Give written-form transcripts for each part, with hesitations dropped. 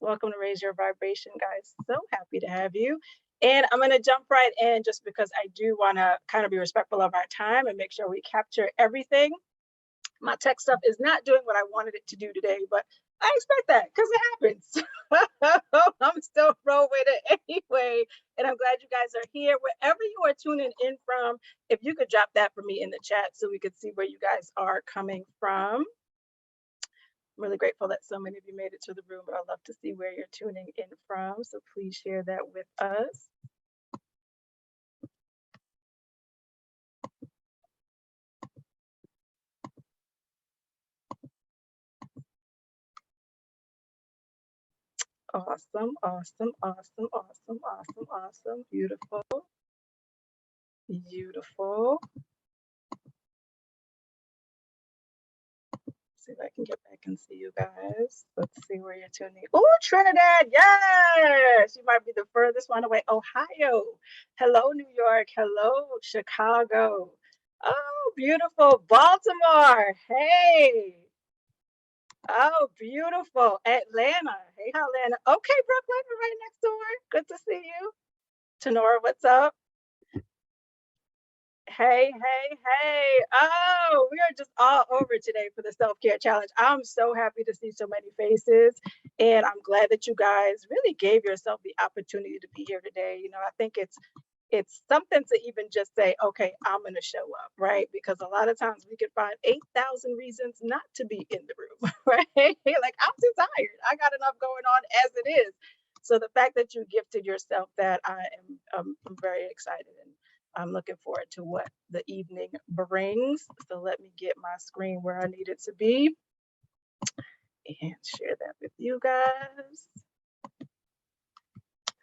Welcome to Raise Your Vibration, guys. So happy to have you. And I'm going to jump right in just because I do want to kind of be respectful of our time and make sure we capture everything. My tech stuff is not doing what I wanted it to do today, but I expect that because it happens. I'm still rolling with it anyway. And I'm glad you guys are here. Wherever you are tuning in from, if you could drop that for me in the chat so we could see where you guys are coming from. I'm really grateful that so many of you made it to the room, but I'd love to see where you're tuning in from. So please share that with us. Awesome, awesome, awesome, awesome, awesome, awesome. Beautiful, beautiful. See if I can get back and see you guys. Let's see where you're tuning. Oh, Trinidad, yes! You might be the furthest one away. Ohio. Hello, New York. Hello, Chicago. Oh, beautiful. Baltimore. Hey. Oh, beautiful. Atlanta. Hey, Atlanta. Okay, Brooklyn, we're right next door. Good to see you. Tenora, what's up? Hey, hey, hey. Oh, we are just all over today for the self-care challenge. I'm so happy to see so many faces, and I'm glad that you guys really gave yourself the opportunity to be here today. I think it's something to even just say, okay, I'm going to show up, right? Because a lot of times we can find 8,000 reasons not to be in the room, right? Like, I'm too tired. I got enough going on as it is. So the fact that you gifted yourself that, I'm very excited, and I'm looking forward to what the evening brings. So let me get my screen where I need it to be and share that with you guys.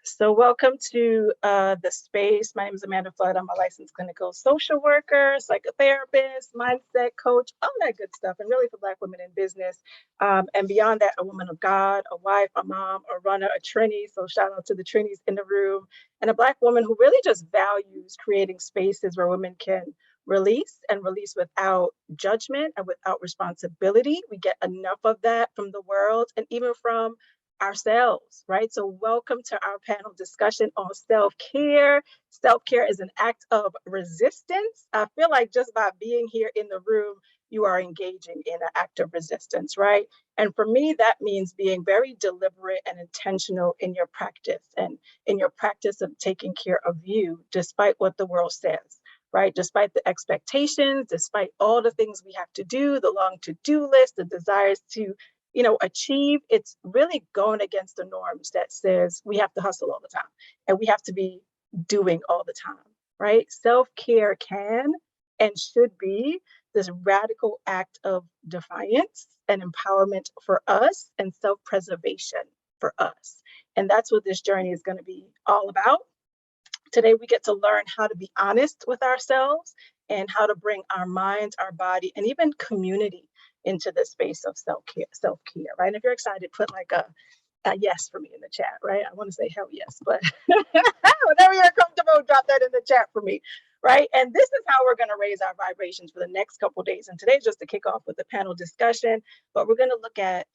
So welcome to the space. My name is Amanda Flood. I'm a licensed clinical social worker, psychotherapist, mindset coach, all that good stuff, and really for Black women in business. And beyond that, a woman of God, a wife, a mom, a runner, a Trini. So shout out to the Trinis in the room, and a Black woman who really just values creating spaces where women can release and release without judgment and without responsibility. We get enough of that from the world and even from ourselves, right? So welcome to our panel discussion on self-care. Self-care is an act of resistance. I feel like just by being here in the room, you are engaging in an act of resistance, right? And for me, that means being very deliberate and intentional in your practice and in your practice of taking care of you, despite what the world says, right? Despite the expectations, despite all the things we have to do, the long to-do list, the desires to achieve, it's really going against the norms that says we have to hustle all the time and we have to be doing all the time, right? Self-care can and should be this radical act of defiance and empowerment for us and self-preservation for us. And that's what this journey is going to be all about. Today, we get to learn how to be honest with ourselves and how to bring our minds, our body, and even community into the space of self-care, right? And if you're excited, put like a yes for me in the chat, right? I want to say hell yes, but whenever you're comfortable, drop that in the chat for me, right? And this is how we're going to raise our vibrations for the next couple of days. And today's just to kick off with a panel discussion, but we're going to look at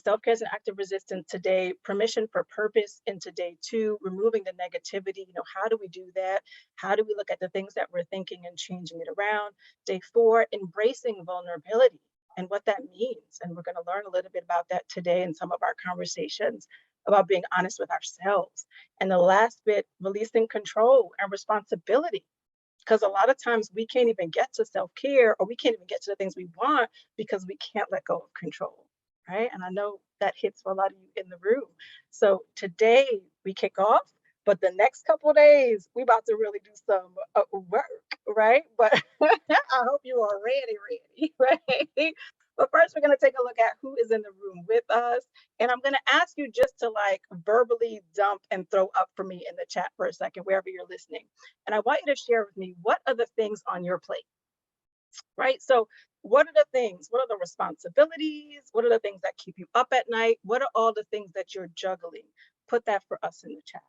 self-care as an act of resistance today, permission for purpose into day 2, removing the negativity. How do we do that? How do we look at the things that we're thinking and changing it around? Day 4, embracing vulnerability and what that means. And we're going to learn a little bit about that today in some of our conversations about being honest with ourselves. And the last bit, releasing control and responsibility. Because a lot of times we can't even get to self-care, or we can't even get to the things we want because we can't let go of control, right? And I know that hits for a lot of you in the room. So today we kick off, but the next couple of days we about to really do some work, right? But I hope you are ready, right? But first, we're going to take a look at who is in the room with us. And I'm going to ask you just to like verbally dump and throw up for me in the chat for a second, wherever you're listening. And I want you to share with me, what are the things on your plate, right? So what are the things? What are the responsibilities? What are the things that keep you up at night? What are all the things that you're juggling? Put that for us in the chat.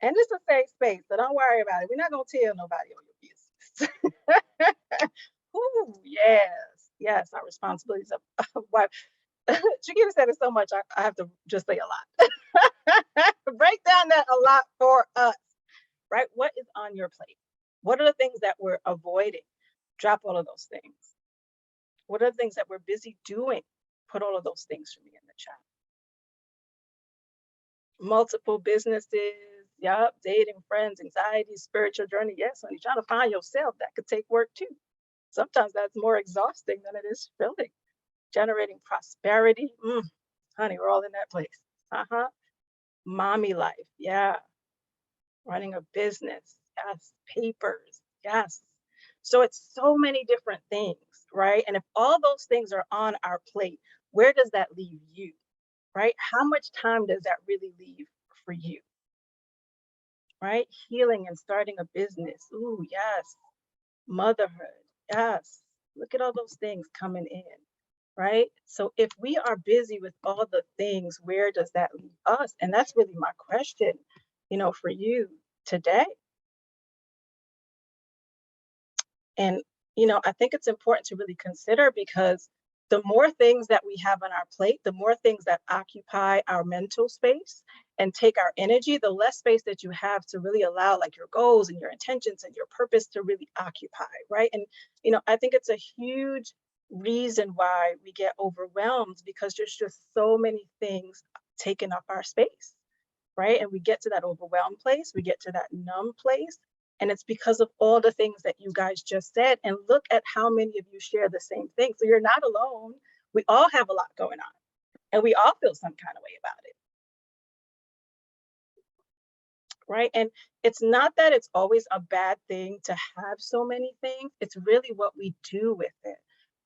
And it's a safe space, so don't worry about it. We're not going to tell nobody on your business. Ooh, yes. Yes, our responsibilities of wife. Chiquita said it so much, I have to just say a lot. Break down that a lot for us, right? What is on your plate? What are the things that we're avoiding? Drop all of those things. What are the things that we're busy doing? Put all of those things for me in the chat. Multiple businesses, yup, dating, friends, anxiety, spiritual journey. Yes, honey, trying to find yourself, that could take work too. Sometimes that's more exhausting than it is filling. Generating prosperity. Honey, we're all in that place. Uh-huh. Mommy life. Yeah. Running a business. Yes. Papers. Yes. So it's so many different things, right? And if all those things are on our plate, where does that leave you, right? How much time does that really leave for you, right? Healing and starting a business. Ooh, yes. Motherhood. Yes. Look at all those things coming in, right? So if we are busy with all the things, where does that leave us? And that's really my question, for you today. And, I think it's important to really consider because the more things that we have on our plate, the more things that occupy our mental space and take our energy, the less space that you have to really allow like your goals and your intentions and your purpose to really occupy, right? And, I think it's a huge reason why we get overwhelmed because there's just so many things taking up our space, right? And we get to that overwhelmed place, we get to that numb place. And it's because of all the things that you guys just said. And look at how many of you share the same thing. So you're not alone. We all have a lot going on and we all feel some kind of way about it. Right. And it's not that it's always a bad thing to have so many things, it's really what we do with it.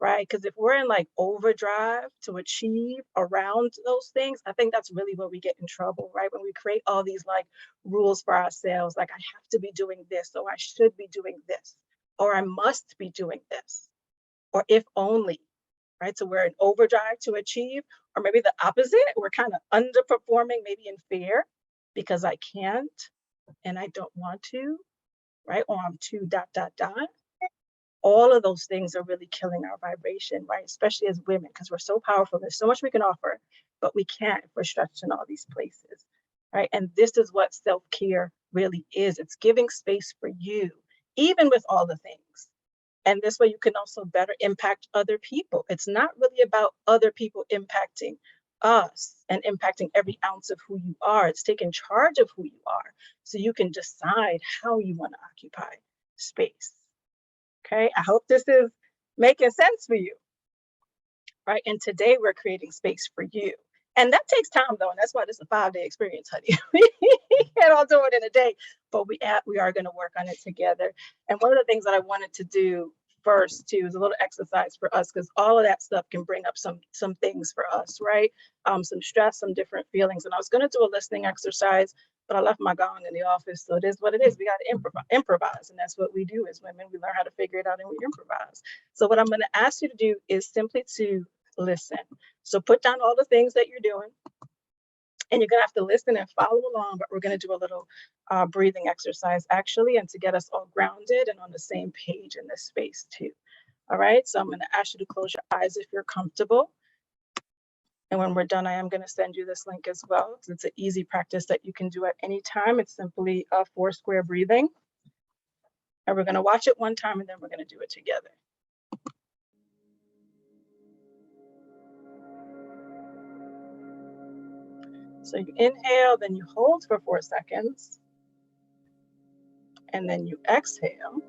Right. Because if we're in like overdrive to achieve around those things, I think that's really where we get in trouble. Right. When we create all these like rules for ourselves, like I have to be doing this, or I should be doing this, or I must be doing this, or if only. Right. So we're in overdrive to achieve, or maybe the opposite. We're kind of underperforming, maybe in fear because I can't and I don't want to, right? Or I'm too dot dot dot. All of those things are really killing our vibration, right? Especially as women, because we're so powerful. There's so much we can offer, but we can't if we're stretched in all these places, right? And this is what self-care really is. It's giving space for you, even with all the things. And this way you can also better impact other people. It's not really about other people impacting us and impacting every ounce of who you are. It's taking charge of who you are so you can decide how you want to occupy space. Okay. I hope this is making sense for you. Right. And today we're creating space for you. And that takes time though. And that's why this is a 5-day experience, honey. We can't all do it in a day, but we are going to work on it together. And one of the things that I wanted to do first too is a little exercise for us because all of that stuff can bring up some things for us, right? Some stress, some different feelings. And I was going to do a listening exercise, but I left my gong in the office. So it is what it is. We got to improvise. And that's what we do as women. We learn how to figure it out and we improvise. So what I'm going to ask you to do is simply to listen. So put down all the things that you're doing and you're going to have to listen and follow along, but we're going to do a little breathing exercise actually, and to get us all grounded and on the same page in this space too. All right, so I'm going to ask you to close your eyes if you're comfortable. And when we're done, I am going to send you this link as well. It's an easy practice that you can do at any time. It's simply 4 square breathing. And we're going to watch it one time and then we're going to do it together. So you inhale, then you hold for 4 seconds. And then you exhale.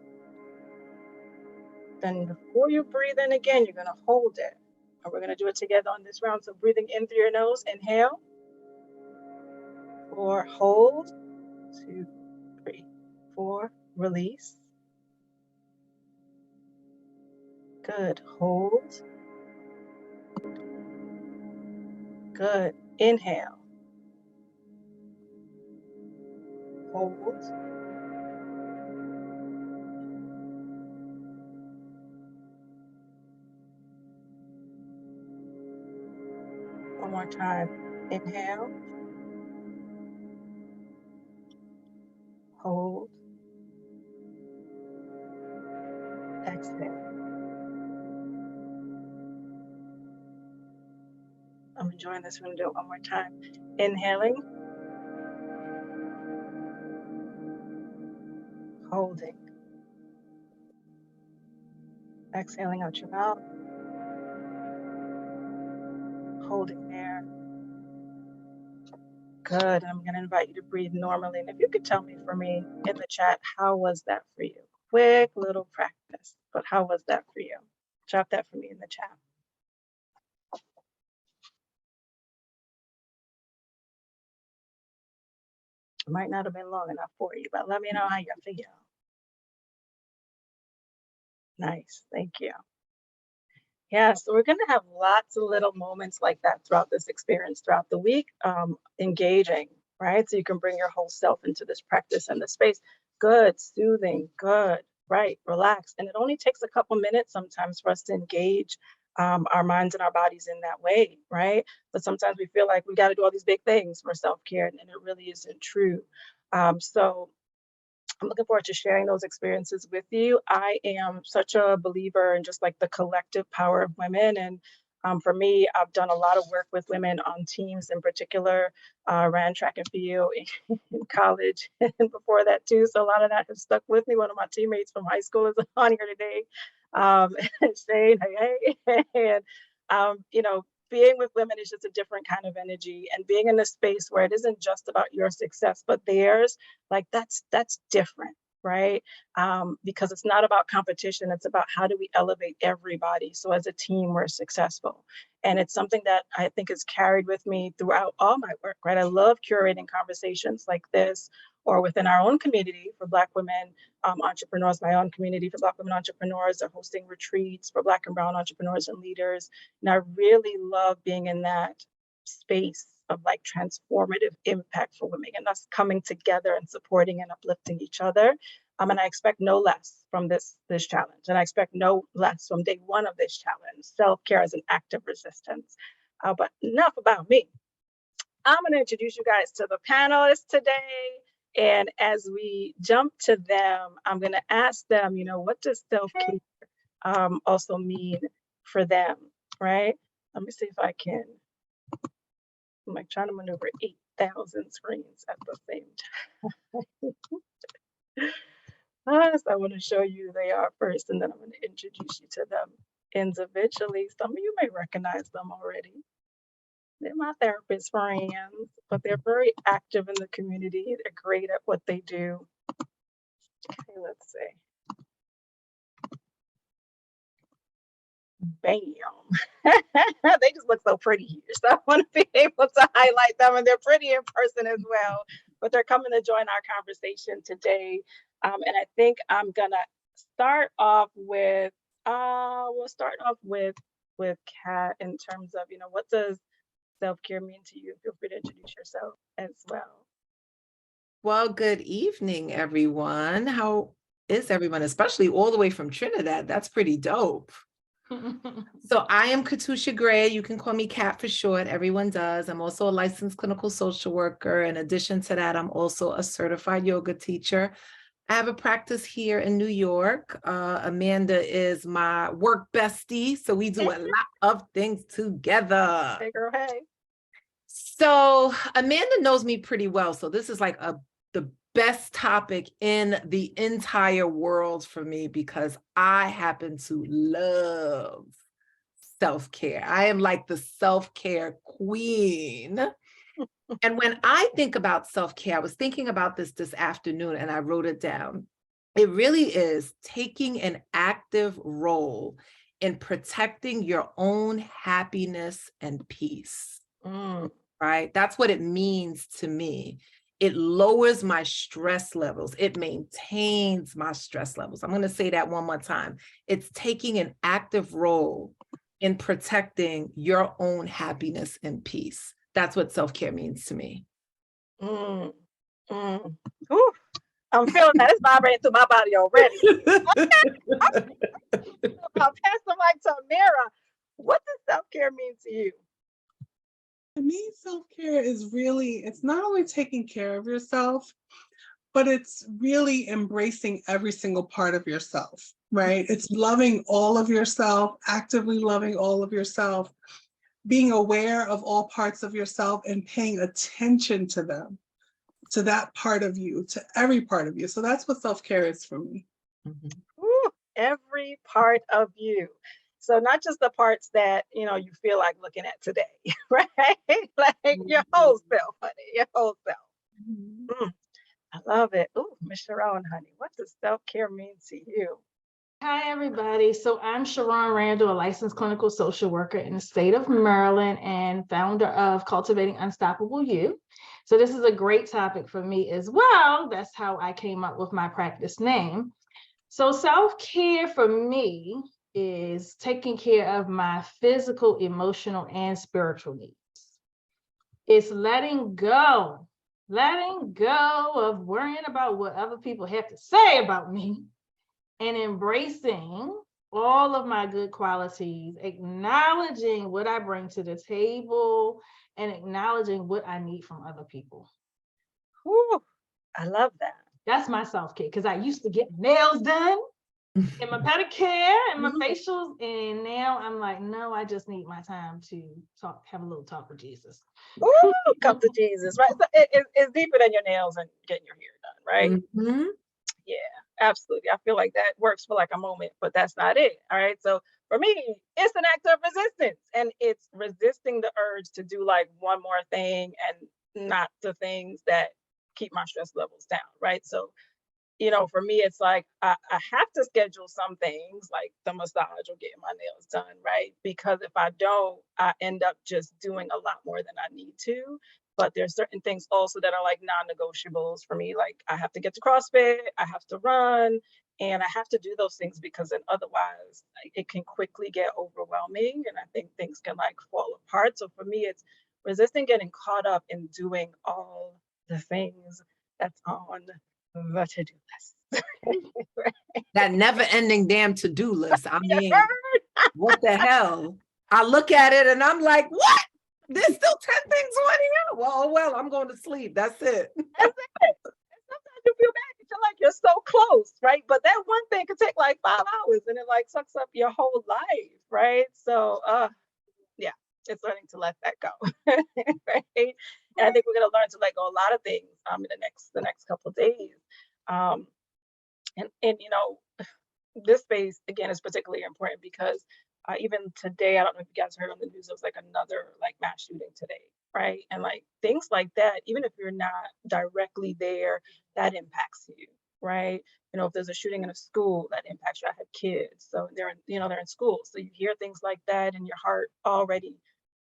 Then before you breathe in again, you're going to hold it. And we're going to do it together on this round. So breathing in through your nose, inhale. 4, hold. 2, 3, 4, release. Good, hold. Good, inhale. Hold. One more time. Inhale. Hold. Exhale. I'm enjoying this. We're going to do it one more time. Inhaling, holding, exhaling out your mouth, holding there. Good. I'm going to invite you to breathe normally. And if you could tell me for me in the chat, how was that for you? Quick little practice, but how was that for you? Drop that for me in the chat. It might not have been long enough for you, but let me know how you feel. Nice. Thank you. Yeah, so we're going to have lots of little moments like that throughout this experience, throughout the week, engaging, right? So you can bring your whole self into this practice and the space. Good, soothing, good, right, relax. And it only takes a couple minutes sometimes for us to engage our minds and our bodies in that way, right? But sometimes we feel like we got to do all these big things for self-care, and it really isn't true. So I'm looking forward to sharing those experiences with you. I am such a believer in just like the collective power of women. And for me, I've done a lot of work with women on teams in particular, ran track and field in college and before that too. So a lot of that has stuck with me. One of my teammates from high school is on here today. Shane, hey. And, being with women is just a different kind of energy, and being in a space where it isn't just about your success, but theirs, like that's different, right? Because it's not about competition, it's about how do we elevate everybody so as a team we're successful. And it's something that I think is carried with me throughout all my work, right? I love curating conversations like this, or within our own community for Black women entrepreneurs, my own community for Black women entrepreneurs, are hosting retreats for Black and Brown entrepreneurs and leaders. And I really love being in that space of like transformative impact for women, and us coming together and supporting and uplifting each other. And I expect no less from this challenge. And I expect no less from day one of this challenge. Self-care as an act of resistance. But enough about me. I'm going to introduce you guys to the panelists today. And as we jump to them, I'm going to ask them, what does self-care also mean for them, right? Let me see if I can. I'm like trying to maneuver 8,000 screens at the same time. So I want to show you who they are first, and then I'm going to introduce you to them individually. Some of you may recognize them already. They're my therapist friends, but they're very active in the community. They're great at what they do. Okay, let's see. Bam. They just look so pretty here. So I want to be able to highlight them, and they're pretty in person as well. But they're coming to join our conversation today. And I think I'm gonna start off with we'll start off with Kat in terms of, what does self-care mean to you? Feel free to introduce yourself as well. Well, good evening, everyone. How is everyone, especially all the way from Trinidad? That's pretty dope. So I am Katusha Gray. You can call me Kat for short. Everyone does. I'm also a licensed clinical social worker. In addition to that, I'm also a certified yoga teacher. I have a practice here in New York. Amanda is my work bestie, so we do a lot of things together. Hey, girl, hey. So Amanda knows me pretty well. So this is like the best topic in the entire world for me, because I happen to love self-care. I am like the self-care queen. And when I think about self-care, I was thinking about this afternoon and I wrote it down. It really is taking an active role in protecting your own happiness and peace. Right? That's what it means to me. It lowers my stress levels. It maintains my stress levels. I'm going to say that one more time. It's taking an active role in protecting your own happiness and peace. That's what self-care means to me. Ooh, I'm feeling that. It's vibrating through my body already. I'll pass the mic to Amira. What does self-care mean to you? To me, self-care is really, it's not only taking care of yourself, but it's really embracing every single part of yourself, right? It's loving all of yourself, actively loving all of yourself. being aware of all parts of yourself and paying attention to them, to that part of you, to every part of you. So that's what self-care is for me. Ooh, every part of you. So not just the parts that, you feel like looking at today, right? Like your whole self, honey, your whole self. Mm, I love it. Ooh, Miss Sharon, honey, what does self-care mean to you? Hi, everybody. So I'm Sharon Randall, a licensed clinical social worker in the state of Maryland and founder of Cultivating Unstoppable You. So this is a great topic for me as well. That's how I came up with my practice name. So self-care for me is taking care of my physical, emotional, and spiritual needs. It's letting go of worrying about what other people have to say about me and embracing all of my good qualities, acknowledging what I bring to the table and acknowledging what I need from other people. Ooh, I love that. That's my self-care, because I used to get nails done and my pedicure and my facials, and now I'm like, no, I just need my time to have a little talk with Jesus. Ooh, come to Jesus, right? So it's deeper than your nails and getting your hair done, right? Mm-hmm. Yeah, absolutely. I feel like that works for like a moment, but that's not it. All right. So for me, it's an act of resistance, and it's resisting the urge to do like one more thing and not the things that keep my stress levels down. Right. So, for me, it's like I have to schedule some things like the massage or getting my nails done. Right. Because if I don't, I end up just doing a lot more than I need to. But there's certain things also that are like non-negotiables for me. Like I have to get to CrossFit, I have to run, and I have to do those things because then otherwise it can quickly get overwhelming, and I think things can like fall apart. So for me, it's resisting getting caught up in doing all the things that's on the to-do list. That never-ending damn to-do list. I You mean, heard? what the hell? I look at it and I'm like, what? There's still 10 things on here. Well, I'm going to sleep. That's it. That's it. And sometimes you feel bad. You feel like you're so close, right? But that one thing could take like 5 hours, and it like sucks up your whole life, right? So, yeah, it's learning to let that go, right? And I think we're gonna learn to let go a lot of things in the next couple of days. Um, and this space again is particularly important because even today, I don't know if you guys heard on the news, there was like another like mass shooting today, right? And like things like that, even if you're not directly there, that impacts you, right? If there's a shooting in a school, that impacts you. I have kids, so they're in school, so you hear things like that, and your heart already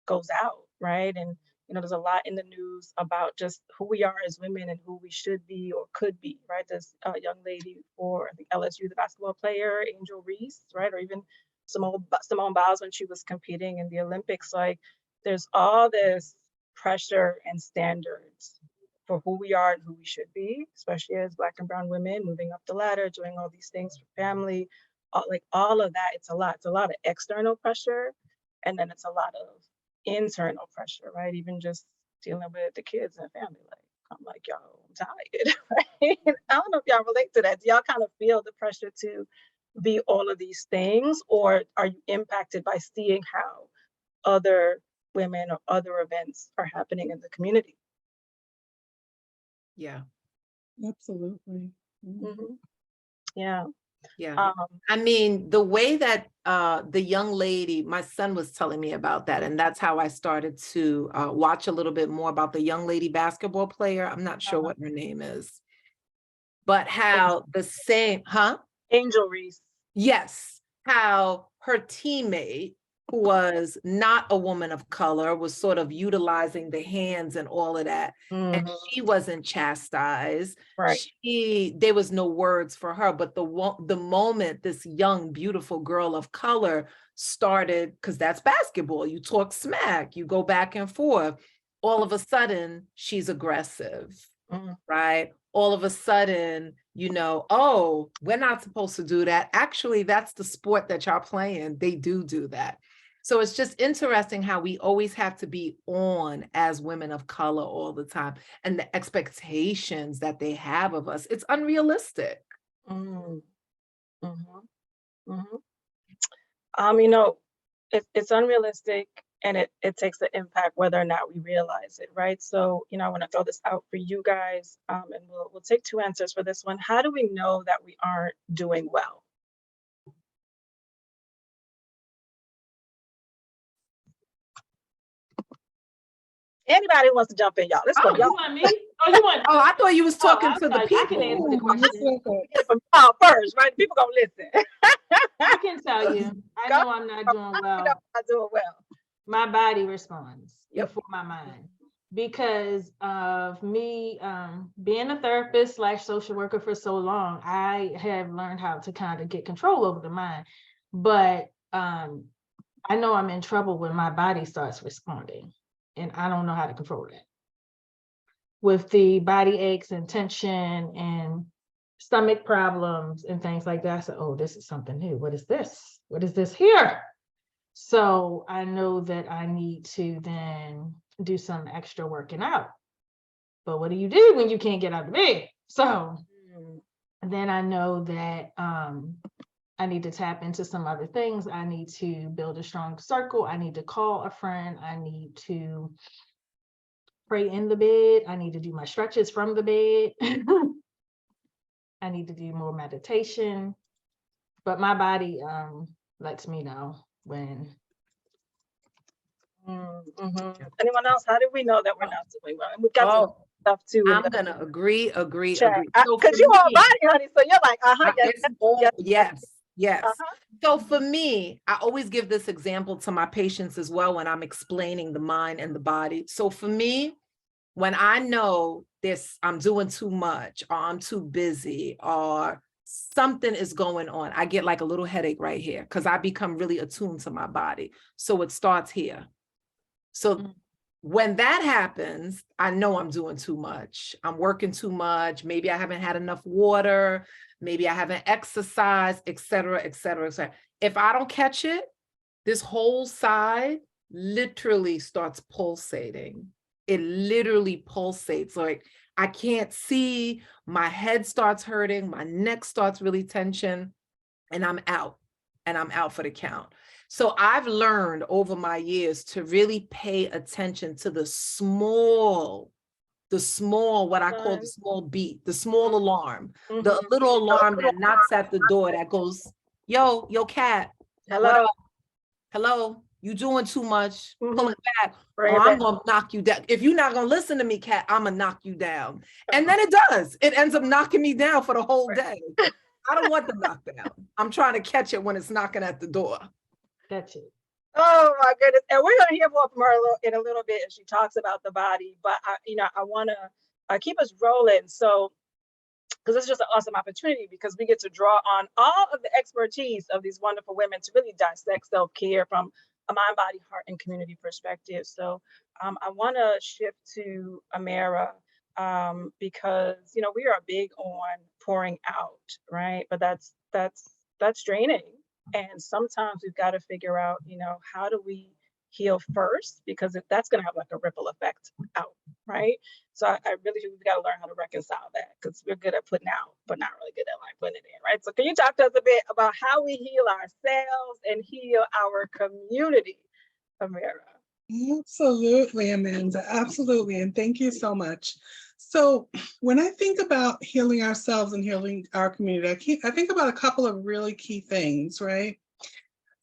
goes out, right? And there's a lot in the news about just who we are as women and who we should be or could be, right? This young lady for I think LSU, the basketball player, Angel Reese, right? Or even Simone Biles when she was competing in the Olympics. Like there's all this pressure and standards for who we are and who we should be, especially as Black and brown women moving up the ladder, doing all these things for family, like all of that. It's a lot. It's a lot of external pressure, and then it's a lot of internal pressure, right? Even just dealing with the kids and family. Like I'm like, yo, I'm tired, right? I don't know if y'all relate to that. Do y'all kind of feel the pressure to be all of these things, or are you impacted by seeing how other women or other events are happening in the community? Yeah. Absolutely. Yeah. Yeah. I mean, the way that the young lady, my son was telling me about that, and that's how I started to watch a little bit more about the young lady basketball player. I'm not sure what her name is, but how the same, Angel Reese. Yes, how her teammate, who was not a woman of color, was sort of utilizing the hands and all of that. And she wasn't chastised. Right. There was no words for her. But the moment this young, beautiful girl of color started, because that's basketball, you talk smack, you go back and forth, all of a sudden she's aggressive, right? All of a sudden, oh, we're not supposed to do that. Actually, that's the sport that y'all playing. They do that. So it's just interesting how we always have to be on as women of color all the time, and the expectations that they have of us. It's unrealistic. It's unrealistic. and it takes an impact whether or not we realize it, right? So, I want to throw this out for you guys, and we'll take two answers for this one. How do we know that we aren't doing well? Anybody wants to jump in, y'all? Let's go. Oh, you want me? Oh, you want? Oh, I thought you was talking I'm to the sorry, I can people. answer the Ooh, question. let's look at- Get from y'all first, right? People gonna listen. I can tell you, I know I'm not doing well. I'm not doing well. My body responds Yep. before my mind because of me being a therapist / social worker for so long. I have learned how to kind of get control over the mind, but I know I'm in trouble when my body starts responding, and I don't know how to control that. With the body aches and tension and stomach problems and things like that, I said, oh, this is something new. What is this? What is this here? So I know that I need to then do some extra working out. But what do you do when you can't get out of bed? So then I know that I need to tap into some other things. I need to build a strong circle. I need to call a friend. I need to pray in the bed. I need to do my stretches from the bed. I need to do more meditation. But my body lets me know when. Anyone else? How do we know that we're not doing well? And we've got some stuff too. I'm gonna agree. So Because you are body, honey. So you're like, yes. So for me, I always give this example to my patients as well when I'm explaining the mind and the body. So for me, when I know I'm doing too much, or I'm too busy, or something is going on, I get like a little headache right here because I become really attuned to my body. So it starts here. So when that happens, I know I'm doing too much. I'm working too much. Maybe I haven't had enough water. Maybe I haven't exercised, et cetera, et cetera, et cetera. If I don't catch it, this whole side literally starts pulsating. It literally pulsates. Like I can't see, my head starts hurting, my neck starts really tension, and I'm out for the count. So I've learned over my years to really pay attention to the small, what I call the small beat, the small alarm, the little alarm that knocks at the door that goes, yo, cat, hello, you doing too much, pull it back, or I'm gonna knock you down. If you're not gonna listen to me, cat, I'm gonna knock you down. And then it does. It ends up knocking me down for the whole day. I don't want the knockdown. I'm trying to catch it when it's knocking at the door. That's it. Oh my goodness. And we're going to hear more from her in a little bit as she talks about the body, but I want to keep us rolling. So, because it's just an awesome opportunity because we get to draw on all of the expertise of these wonderful women to really dissect self-care from a mind, body, heart, and community perspective. So I want to shift to Amara because, we are big on pouring out, right? But that's draining. And sometimes we've got to figure out, how do we heal first? Because if that's going to have like a ripple effect out, right? So I really think we've got to learn how to reconcile that because we're good at putting out, but not really good at like putting it in, right? So can you talk to us a bit about how we heal ourselves and heal our community, Amara? Absolutely, Amanda. Absolutely. And thank you so much. So when I think about healing ourselves and healing our community, I think about a couple of really key things, right?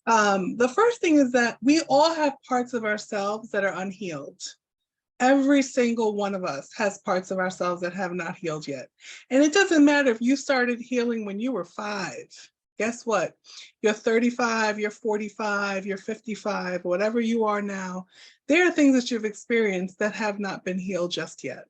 The first thing is that we all have parts of ourselves that are unhealed. Every single one of us has parts of ourselves that have not healed yet. And it doesn't matter if you started healing when you were 5. Guess what? You're 35, you're 45, you're 55, whatever you are now, there are things that you've experienced that have not been healed just yet.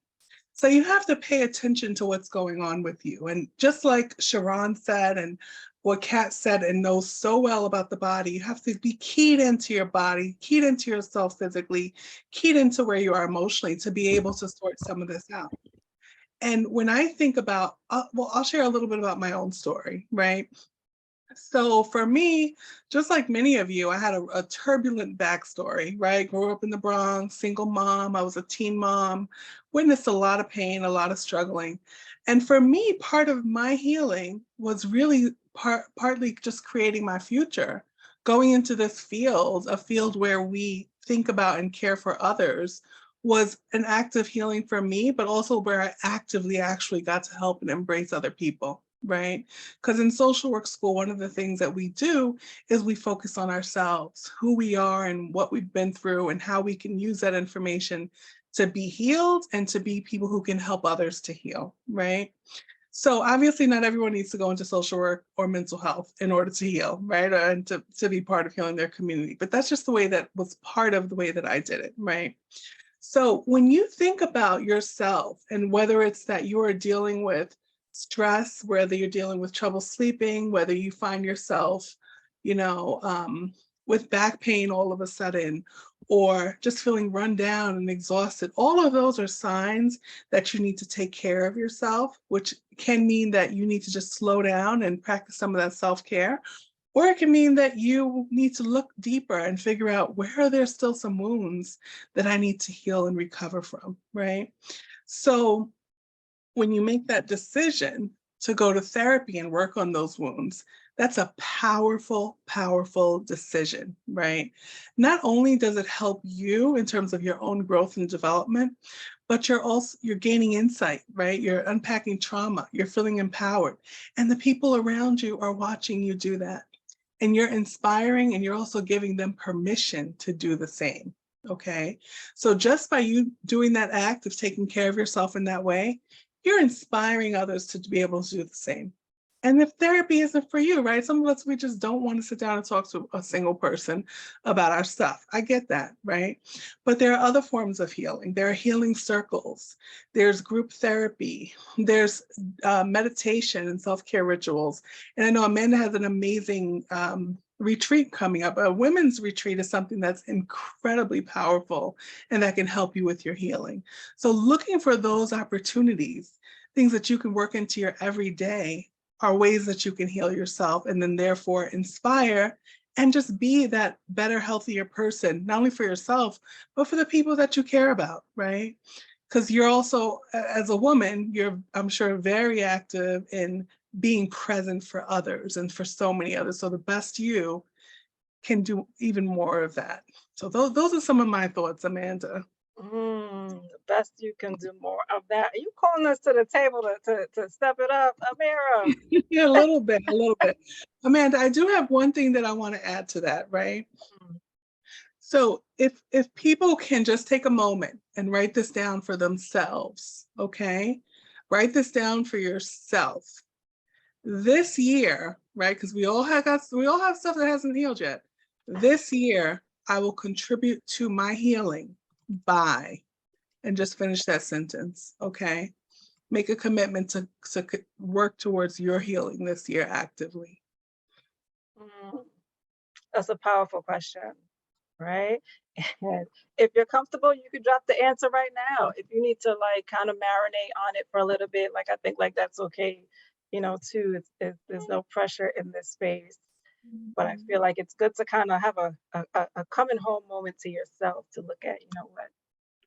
So you have to pay attention to what's going on with you. And just like Sharon said, and what Kat said and knows so well about the body, you have to be keyed into your body, keyed into yourself physically, keyed into where you are emotionally to be able to sort some of this out. And when I think about, I'll share a little bit about my own story, right? So for me, just like many of you, I had a turbulent backstory, right? Grew up in the Bronx, single mom. I was a teen mom, witnessed a lot of pain, a lot of struggling. And for me, part of my healing was really partly just creating my future, going into this field, a field where we think about and care for others was an act of healing for me, but also where I actively actually got to help and embrace other people, right? Because in social work school, one of the things that we do is we focus on ourselves, who we are and what we've been through and how we can use that information to be healed and to be people who can help others to heal, right? So obviously not everyone needs to go into social work or mental health in order to heal, right? And to be part of healing their community. But that's just the way that was part of the way that I did it, right? So when you think about yourself and whether it's that you are dealing with stress, whether you're dealing with trouble sleeping, whether you find yourself, you know, with back pain all of a sudden, or just feeling run down and exhausted, all of those are signs that you need to take care of yourself, which can mean that you need to just slow down and practice some of that self-care. Or it can mean that you need to look deeper and figure out where are there still some wounds that I need to heal and recover from, right? So when you make that decision to go to therapy and work on those wounds, that's a powerful, powerful decision, right? Not only does it help you in terms of your own growth and development, but you're gaining insight, right? You're unpacking trauma, you're feeling empowered, and the people around you are watching you do that. And you're inspiring and you're also giving them permission to do the same, okay? So just by you doing that act of taking care of yourself in that way, you're inspiring others to be able to do the same. And if therapy isn't for you, right? Some of us, we just don't want to sit down and talk to a single person about our stuff. I get that, right? But there are other forms of healing. There are healing circles. There's group therapy. There's meditation and self-care rituals. And I know Amanda has an amazing retreat coming up. A women's retreat is something that's incredibly powerful and that can help you with your healing. So looking for those opportunities, things that you can work into your everyday, are ways that you can heal yourself and then therefore inspire and just be that better, healthier person, not only for yourself, but for the people that you care about, right? Because you're also, as a woman, you're, I'm sure, very active in being present for others and for so many others. So the best you can do even more of that. So those are some of my thoughts, Amanda. The best you can do more of that. Are you calling us to the table to step it up, Amira? Yeah, a little bit, a little bit. Amanda, I do have one thing that I want to add to that, right? Mm. So if people can just take a moment and write this down for themselves, okay? Write this down for yourself. This year, right? Because we all have stuff that hasn't healed yet. This year, I will contribute to my healing by, and just finish that sentence, okay? Make a commitment to work towards your healing this year actively. That's a powerful question, right? And if you're comfortable, you could drop the answer right now. If you need to like kind of marinate on it for a little bit, like I think like that's okay, too. There's no pressure in this space, but I feel like it's good to kind of have a coming home moment to yourself to look at,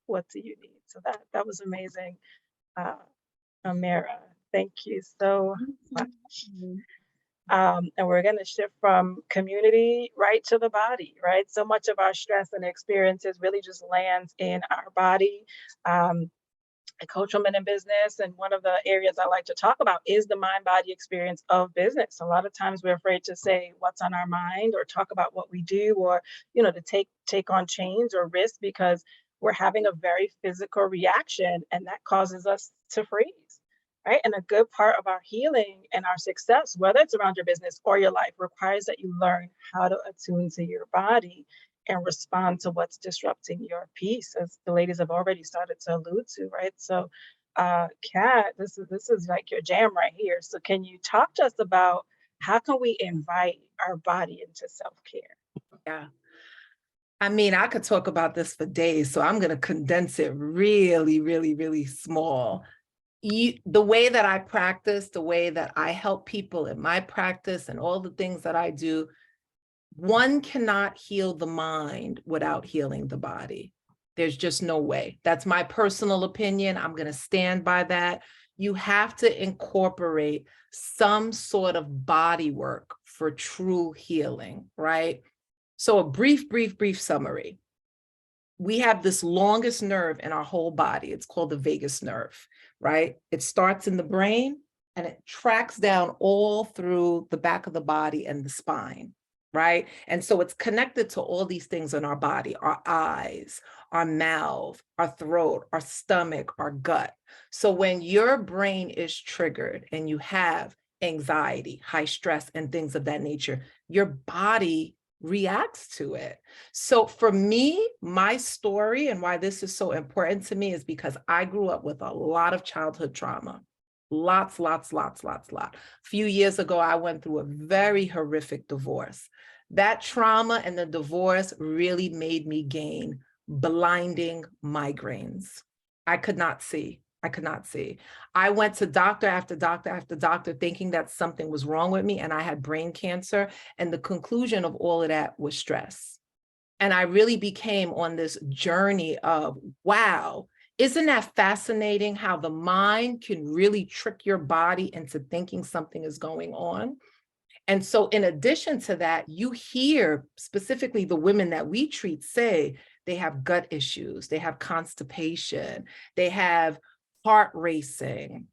what do you need? So that was amazing, Amira. Thank you so much. And we're going to shift from community right to the body, right? So much of our stress and experiences really just lands in our body. I coach women in business, and one of the areas I like to talk about is the mind-body experience of business. A lot of times we're afraid to say what's on our mind or talk about what we do, or to take on change or risk because we're having a very physical reaction, and that causes us to freeze. Right. And a good part of our healing and our success, whether it's around your business or your life, requires that you learn how to attune to your body and respond to what's disrupting your peace, as the ladies have already started to allude to. Right. So, Kat, this is like your jam right here. So can you talk to us about how can we invite our body into self-care? Yeah. I mean, I could talk about this for days, so I'm going to condense it really, really, really small. The way that I practice, the way that I help people in my practice and all the things that I do, one cannot heal the mind without healing the body. There's just no way. That's my personal opinion. I'm going to stand by that. You have to incorporate some sort of body work for true healing, right? So a brief summary. we have this longest nerve in our whole body. It's called the vagus nerve, right? It starts in the brain and it tracks down all through the back of the body and the spine, right? And so it's connected to all these things in our body, our eyes, our mouth, our throat, our stomach, our gut. So when your brain is triggered and you have anxiety, high stress, and things of that nature, your body reacts to it. So for me, my story and why this is so important to me is because I grew up with a lot of childhood trauma. Lots. A few years ago, I went through a very horrific divorce. That trauma and the divorce really made me gain blinding migraines. I could not see. I went to doctor after doctor after doctor thinking that something was wrong with me and I had brain cancer. And the conclusion of all of that was stress. And I really became on this journey of, wow, isn't that fascinating how the mind can really trick your body into thinking something is going on? And so in addition to that, you hear specifically the women that we treat say they have gut issues, they have constipation, they have heart racing,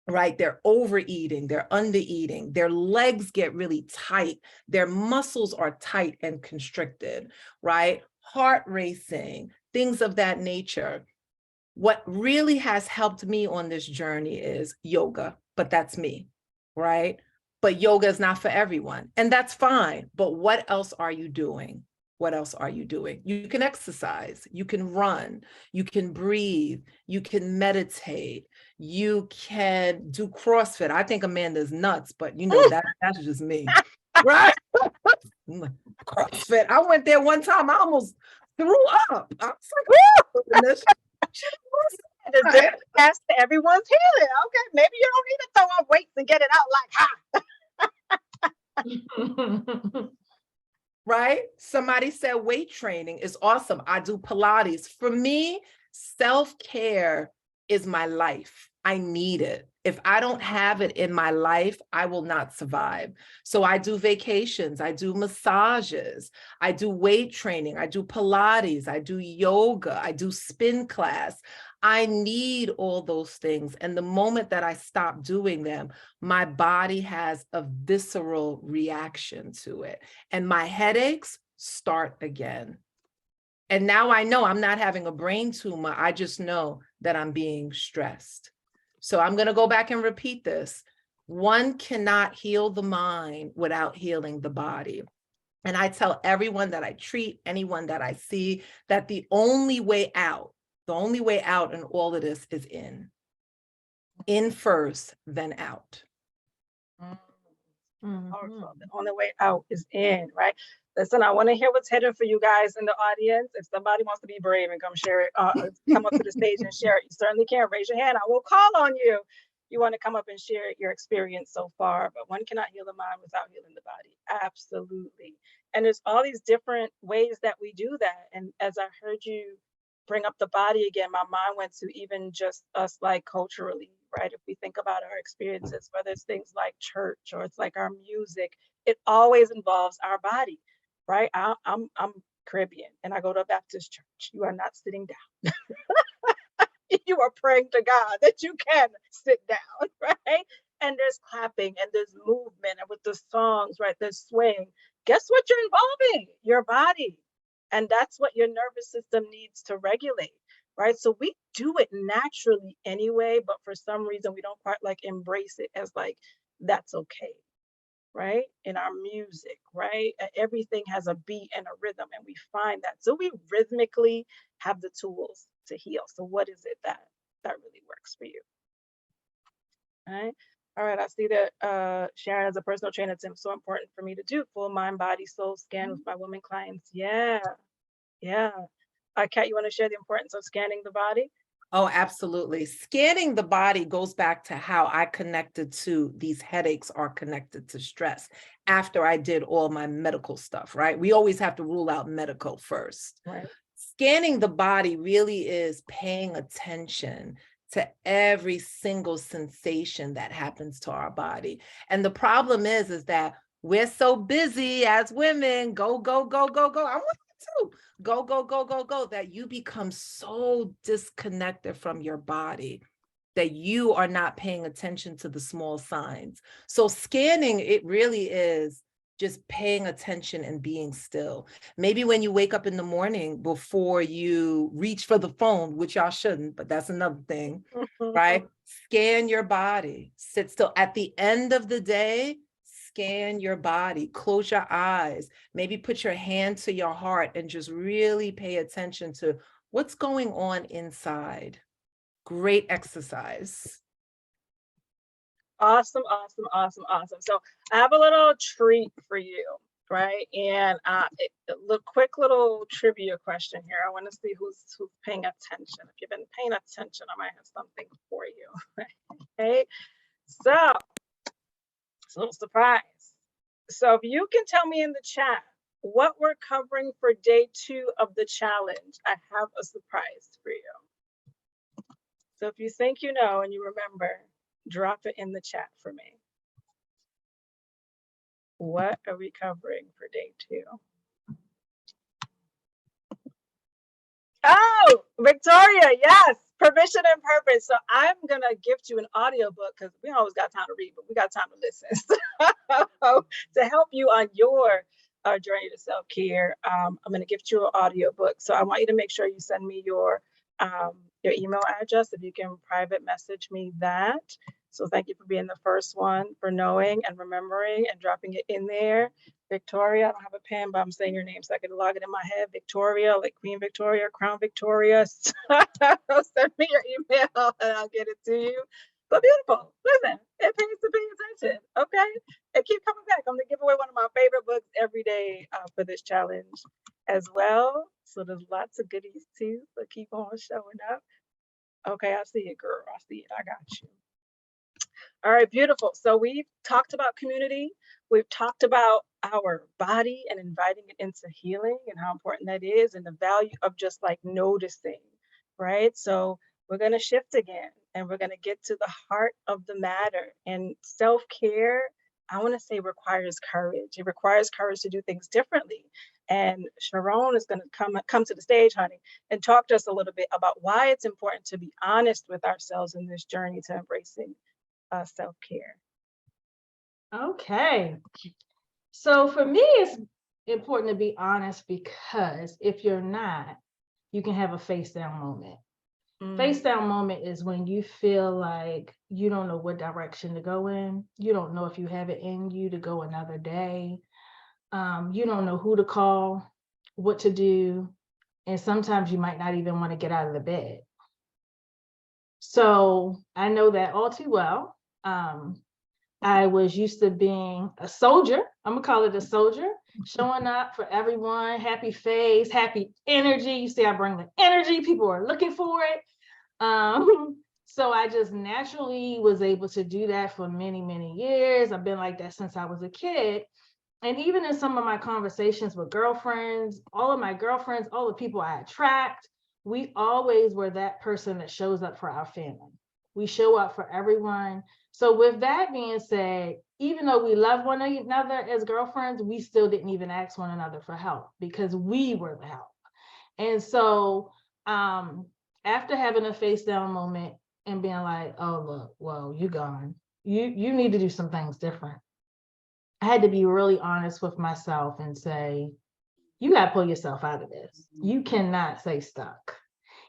right? They're overeating, they're undereating, their legs get really tight, their muscles are tight and constricted, right? Heart racing, things of that nature. What really has helped me on this journey is yoga, but that's me, right? But yoga is not for everyone, and that's fine. But what else are you doing? What else are you doing? You can exercise, you can run, you can breathe, you can meditate, you can do CrossFit. I think Amanda's nuts, but you know, that's just me, right? CrossFit. I went there one time, I almost threw up. I was like, oh, The different path to everyone's healing. Okay, maybe you don't need to throw up weights and get it out like, ha. Right? Somebody said weight training is awesome. I do Pilates. For me, self-care is my life. I need it. If I don't have it in my life, I will not survive. So I do vacations, I do massages, I do weight training, I do Pilates, I do yoga, I do spin class. I need all those things. And the moment that I stop doing them, my body has a visceral reaction to it. And my headaches start again. And now I know I'm not having a brain tumor. I just know that I'm being stressed. So I'm going to go back and repeat this. One cannot heal the mind without healing the body. And I tell everyone that I treat, anyone that I see, that the only way out in all of this is in. In first, then out. Powerful. The only way out is in, right? Listen, I want to hear what's hidden for you guys in the audience. If somebody wants to be brave and come share it, come up to the stage and share it, you certainly can. Raise your hand. I will call on you. You want to come up and share your experience so far, but one cannot heal the mind without healing the body. Absolutely. And there's all these different ways that we do that. And as I heard you bring up the body again, my mind went to even just us, like culturally, right? If we think about our experiences, whether it's things like church or it's like our music, it always involves our body, right? I'm Caribbean and I go to a Baptist church. You are not sitting down. You are praying to God that you can sit down, right? And there's clapping and there's movement, and with the songs, right? There's swing. Guess what you're involving? Your body. And that's what your nervous system needs to regulate, right? So we do it naturally anyway, but for some reason we don't quite like embrace it as like, that's okay, right? In our music, right? Everything has a beat and a rhythm, and we find that. So we rhythmically have the tools to heal. So what is it that really works for you? All right, I see that Sharon, as a personal trainer, it's so important for me to do full mind, body, soul scan with my women clients. Yeah. Kat, you want to share the importance of scanning the body? Oh, absolutely. Scanning the body goes back to how I connected to these headaches are connected to stress after I did all my medical stuff, right? We always have to rule out medical first. Right. Scanning the body really is paying attention to every single sensation that happens to our body. And the problem is that we're so busy as women, go. I want to too. Go, go, go, go, go, that you become so disconnected from your body that you are not paying attention to the small signs. So scanning, it really is just paying attention and being still. Maybe when you wake up in the morning before you reach for the phone, which y'all shouldn't, but that's another thing, right? Scan your body, sit still. At the end of the day, scan your body, close your eyes, maybe put your hand to your heart and just really pay attention to what's going on inside. Great exercise. Awesome, awesome, awesome, awesome. So I have a little treat for you, right? And quick little trivia question here. I want to see who's paying attention. If you've been paying attention, I might have something for you. Okay, so it's a little surprise. So if you can tell me in the chat what we're covering for day 2 of the challenge, I have a surprise for you. So if you think you know and you remember, drop it in the chat for me. What are we covering for day 2? Oh, Victoria, yes, permission and purpose. So I'm gonna gift you an audiobook because we always got time to read, but we got time to listen. To help you on your journey to self-care, I'm gonna gift you an audiobook. So I want you to make sure you send me your email address, if you can private message me that. So thank you for being the first one, for knowing and remembering and dropping it in there. Victoria, I don't have a pen, but I'm saying your name so I can log it in my head. Victoria, like Queen Victoria, Crown Victoria. Send me your email and I'll get it to you. But beautiful, listen, it pays to pay attention, okay? And keep coming back. I'm gonna give away one of my favorite books every day for this challenge as well. So there's lots of goodies too, so keep on showing up. Okay, I see it, girl, I see it, I got you. All right, beautiful. So we've talked about community. We've talked about our body and inviting it into healing and how important that is, and the value of just like noticing, right? So we're going to shift again and we're going to get to the heart of the matter. And self-care, I want to say, requires courage. It requires courage to do things differently. And Sharon is going to come to the stage, honey, and talk to us a little bit about why it's important to be honest with ourselves in this journey to embracing self-care. Okay. So for me, it's important to be honest, because if you're not, you can have a face down moment. Face down moment is when you feel like you don't know what direction to go in. You don't know if you have it in you to go another day. You don't know who to call, what to do. And sometimes you might not even want to get out of the bed. So I know that all too well. I was used to being a soldier. I'm gonna call it a soldier, showing up for everyone, happy face, happy energy. You see, I bring the energy, people are looking for it. So I just naturally was able to do that for many, many years. I've been like that since I was a kid. And even in some of my conversations with girlfriends, all of my girlfriends, all the people I attract, we always were that person that shows up for our family. We show up for everyone. So with that being said, even though we love one another as girlfriends, we still didn't even ask one another for help because we were the help. And so after having a face down moment and being like, oh, look, well, you gone. You need to do some things different. I had to be really honest with myself and say, you got to pull yourself out of this. You cannot stay stuck.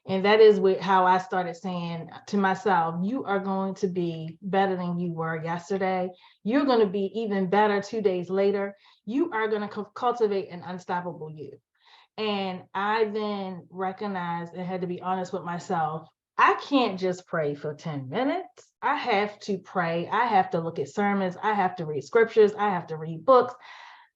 And that is how I started saying to myself, you are going to be better than you were yesterday. You're going to be even better 2 days later. You are going to cultivate an unstoppable you. And I then recognized and had to be honest with myself. I can't just pray for 10 minutes. I have to pray. I have to look at sermons. I have to read scriptures. I have to read books.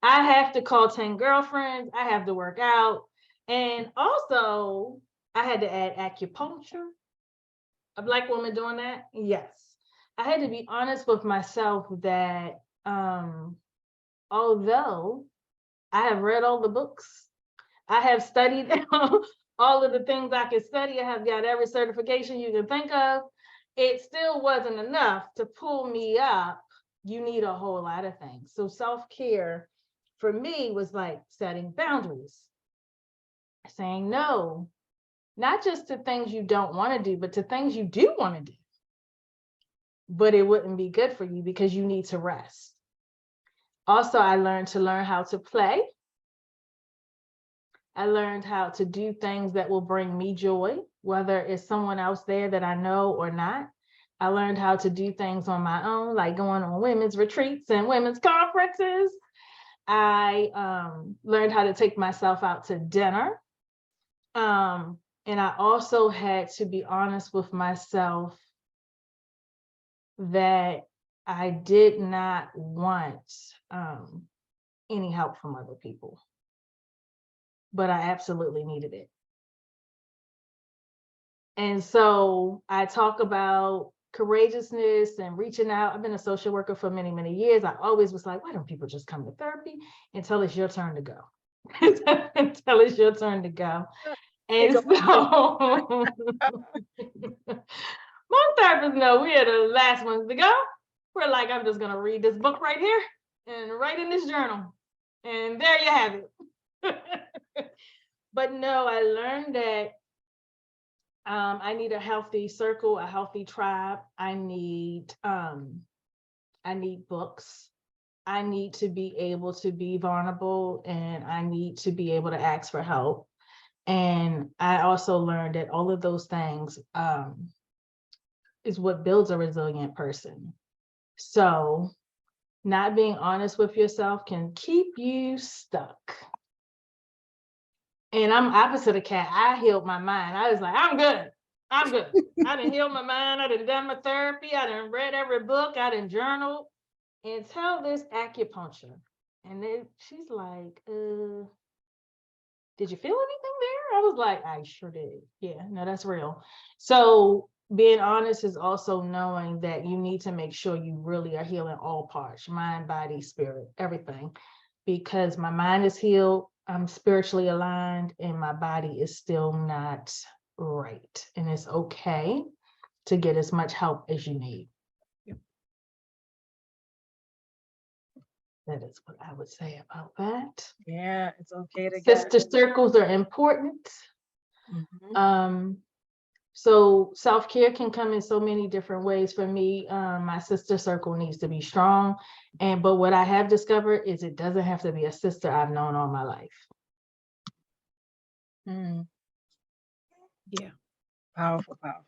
I have to call 10 girlfriends. I have to work out. And also, I had to add acupuncture. A Black woman doing that? Yes. I had to be honest with myself that although I have read all the books, I have studied all of the things I can study, I have got every certification you can think of, it still wasn't enough to pull me up. You need a whole lot of things. So self-care for me was like setting boundaries. saying no, not just to things you don't want to do, but to things you do want to do. But it wouldn't be good for you because you need to rest. Also, I learned how to play. I learned how to do things that will bring me joy, whether it's someone else there that I know or not. I learned how to do things on my own, like going on women's retreats and women's conferences. I learned how to take myself out to dinner. And I also had to be honest with myself that I did not want any help from other people, but I absolutely needed it. And so I talk about courageousness and reaching out. I've been a social worker for many, many years. I always was like, why don't people just come to therapy until it's your turn to go? Until it's your turn to go. And so most therapists know we are the last ones to go. We're like, I'm just going to read this book right here and write in this journal. And there you have it. But no, I learned that I need a healthy circle, a healthy tribe. I need books. I need to be able to be vulnerable, and I need to be able to ask for help. And I also learned that all of those things is what builds a resilient person. So not being honest with yourself can keep you stuck. And I'm opposite of Kat. I healed my mind. I was like, I'm good. I done healed my mind. I done my therapy. I done read every book. I done journaled. Until this acupuncture. And then she's like, did you feel anything there? I was like, I sure did. Yeah, no, that's real. So being honest is also knowing that you need to make sure you really are healing all parts, mind, body, spirit, everything. Because my mind is healed, I'm spiritually aligned, and my body is still not right. And it's okay to get as much help as you need. That is what I would say about that. Yeah, it's okay to Sister circles are important. Mm-hmm. So self-care can come in so many different ways. For me, my sister circle needs to be strong. But what I have discovered is it doesn't have to be a sister I've known all my life. Yeah. Powerful stuff.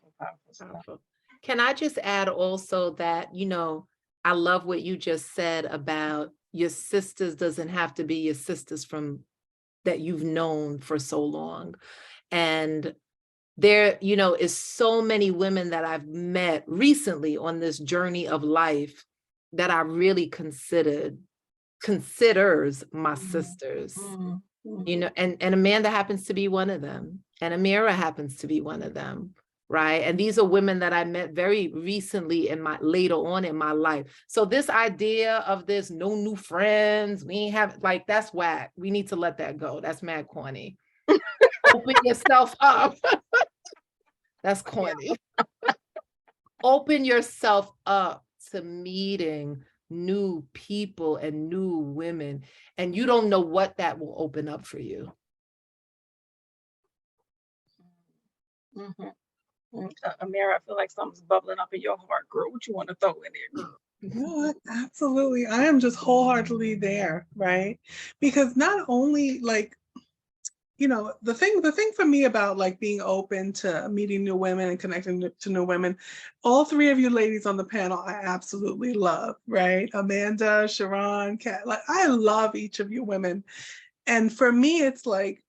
Powerful. Can I just add also that, you know, I love what you just said about your sisters doesn't have to be your sisters from that you've known for so long. And there, you know, is so many women that I've met recently on this journey of life that I really considers my sisters. You know, and Amanda happens to be one of them, and Amira happens to be one of them, right? And these are women that I met very recently later on in my life. So this idea of this no new friends, we ain't have, like, that's whack. We need to let that go. That's mad corny. Open yourself up. That's corny. Open yourself up to meeting new people and new women, and you don't know what that will open up for you. Amira, I feel like something's bubbling up in your heart, girl. What you want to throw in there, girl? You know what? Absolutely. I am just wholeheartedly there, right? Because not only, like, you know, the thing for me about like being open to meeting new women and connecting to new women, all three of you ladies on the panel, I absolutely love, right? Amanda, Sharon, Kat, like I love each of you women. And for me, it's like,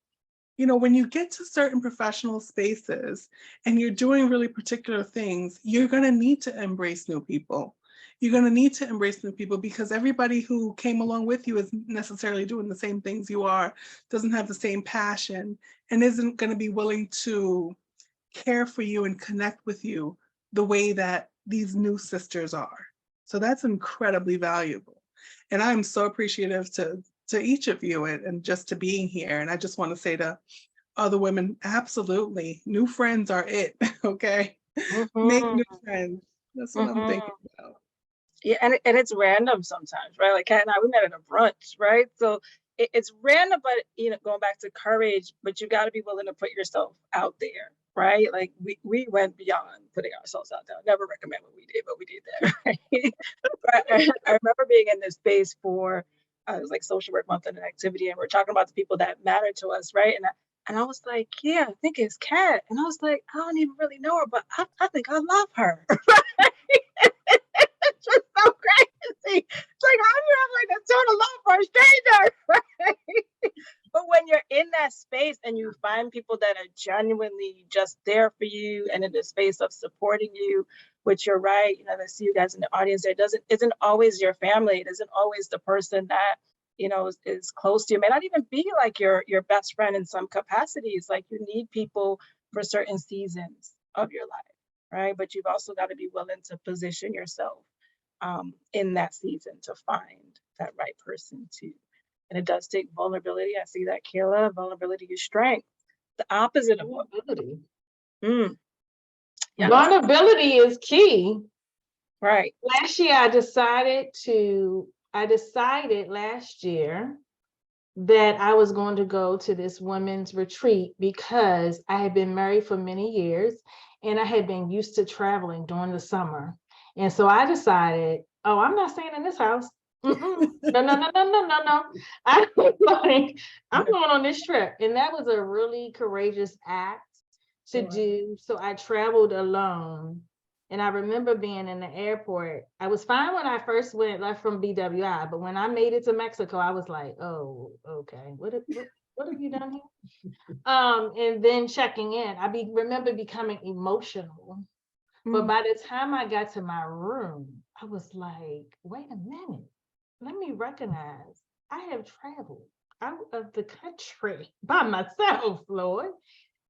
you know, when you get to certain professional spaces and you're doing really particular things, you're going to need to embrace new people. You're going to need to embrace new people because everybody who came along with you isn't necessarily doing the same things you are, doesn't have the same passion, and isn't going to be willing to care for you and connect with you the way that these new sisters are. So that's incredibly valuable. And I'm so appreciative to each of you and just to being here. And I just want to say to other women, absolutely, new friends are it, okay? Make new friends. That's what I'm thinking about. Yeah, and it's random sometimes, right? Like Kat and I, we met at a brunch, right? So it's random, but going back to courage, but you got to be willing to put yourself out there, right? Like we went beyond putting ourselves out there. I never recommend what we did, but we did that. Right? But I remember being in this space for it was like social work month and an activity, and we're talking about the people that matter to us, right? And I was like, yeah, I think it's Kat, and I was like, I don't even really know her, but I think I love her. It's just so crazy. It's like, how do you have like a total love for a stranger? Right? But when you're in that space and you find people that are genuinely just there for you and in the space of supporting you, which you're right, I see you guys in the audience there, isn't always your family. It isn't always the person that, is close to you. It may not even be like your best friend in some capacities. Like you need people for certain seasons of your life, right? But you've also got to be willing to position yourself in that season to find that right person too. And it does take vulnerability. I see that, Kayla. Vulnerability is strength. The opposite of Vulnerability. Yeah. Vulnerability is key. Right. Last year, I decided last year that I was going to go to this women's retreat because I had been married for many years and I had been used to traveling during the summer. And so I decided, oh, I'm not staying in this house. No. I'm going on this trip. And that was a really courageous act to do. So I traveled alone. And I remember being in the airport. I was fine when I first left from BWI, but when I made it to Mexico, I was like, oh, okay, what have you done here? And then checking in, remember becoming emotional. But by the time I got to my room, I was like, wait a minute, let me recognize I have traveled out of the country by myself, Lord.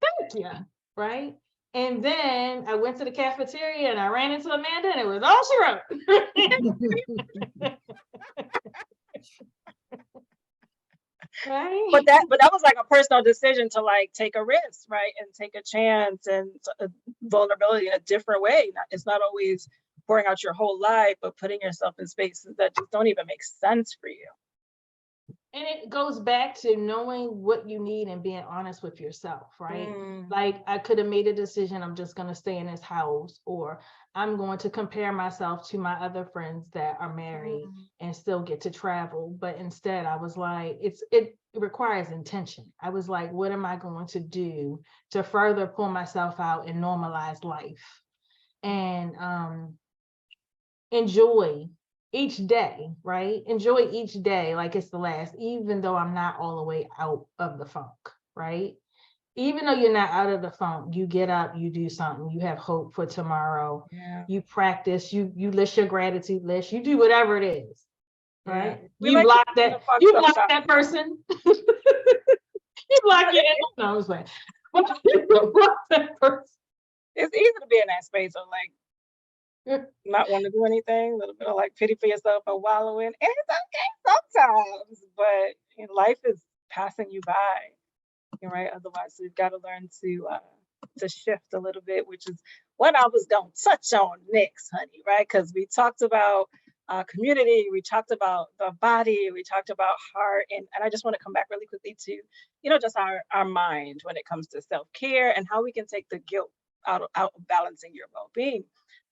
Thank you, right? And then I went to the cafeteria and I ran into Amanda and it was all she wrote. Right? But that was like a personal decision to like take a risk, right? And take a chance and vulnerability in a different way. It's not always pouring out your whole life, but putting yourself in spaces that just don't even make sense for you. And it goes back to knowing what you need and being honest with yourself, right? Like I could have made a decision, I'm just going to stay in this house, or I'm going to compare myself to my other friends that are married and still get to travel. But instead I was like, it requires intention. I was like, what am I going to do to further pull myself out and normalize life and enjoy each day, right? Enjoy each day like it's the last, even though I'm not all the way out of the funk, right? Even though you're not out of the funk, you get up, you do something, you have hope for tomorrow, you practice, you list your gratitude list, you do whatever it is, right? You block that person. You block your no, I was like, block that person. It's easy to be in that space of like not want to do anything, a little bit of like pity for yourself and wallowing. And it's okay sometimes, but life is passing you by, right? Otherwise, we've got to learn to shift a little bit, which is what I was going to touch on next, honey, right? Because we talked about community, we talked about the body, we talked about heart, and I just want to come back really quickly to, just our mind when it comes to self-care and how we can take the guilt out of balancing your well-being.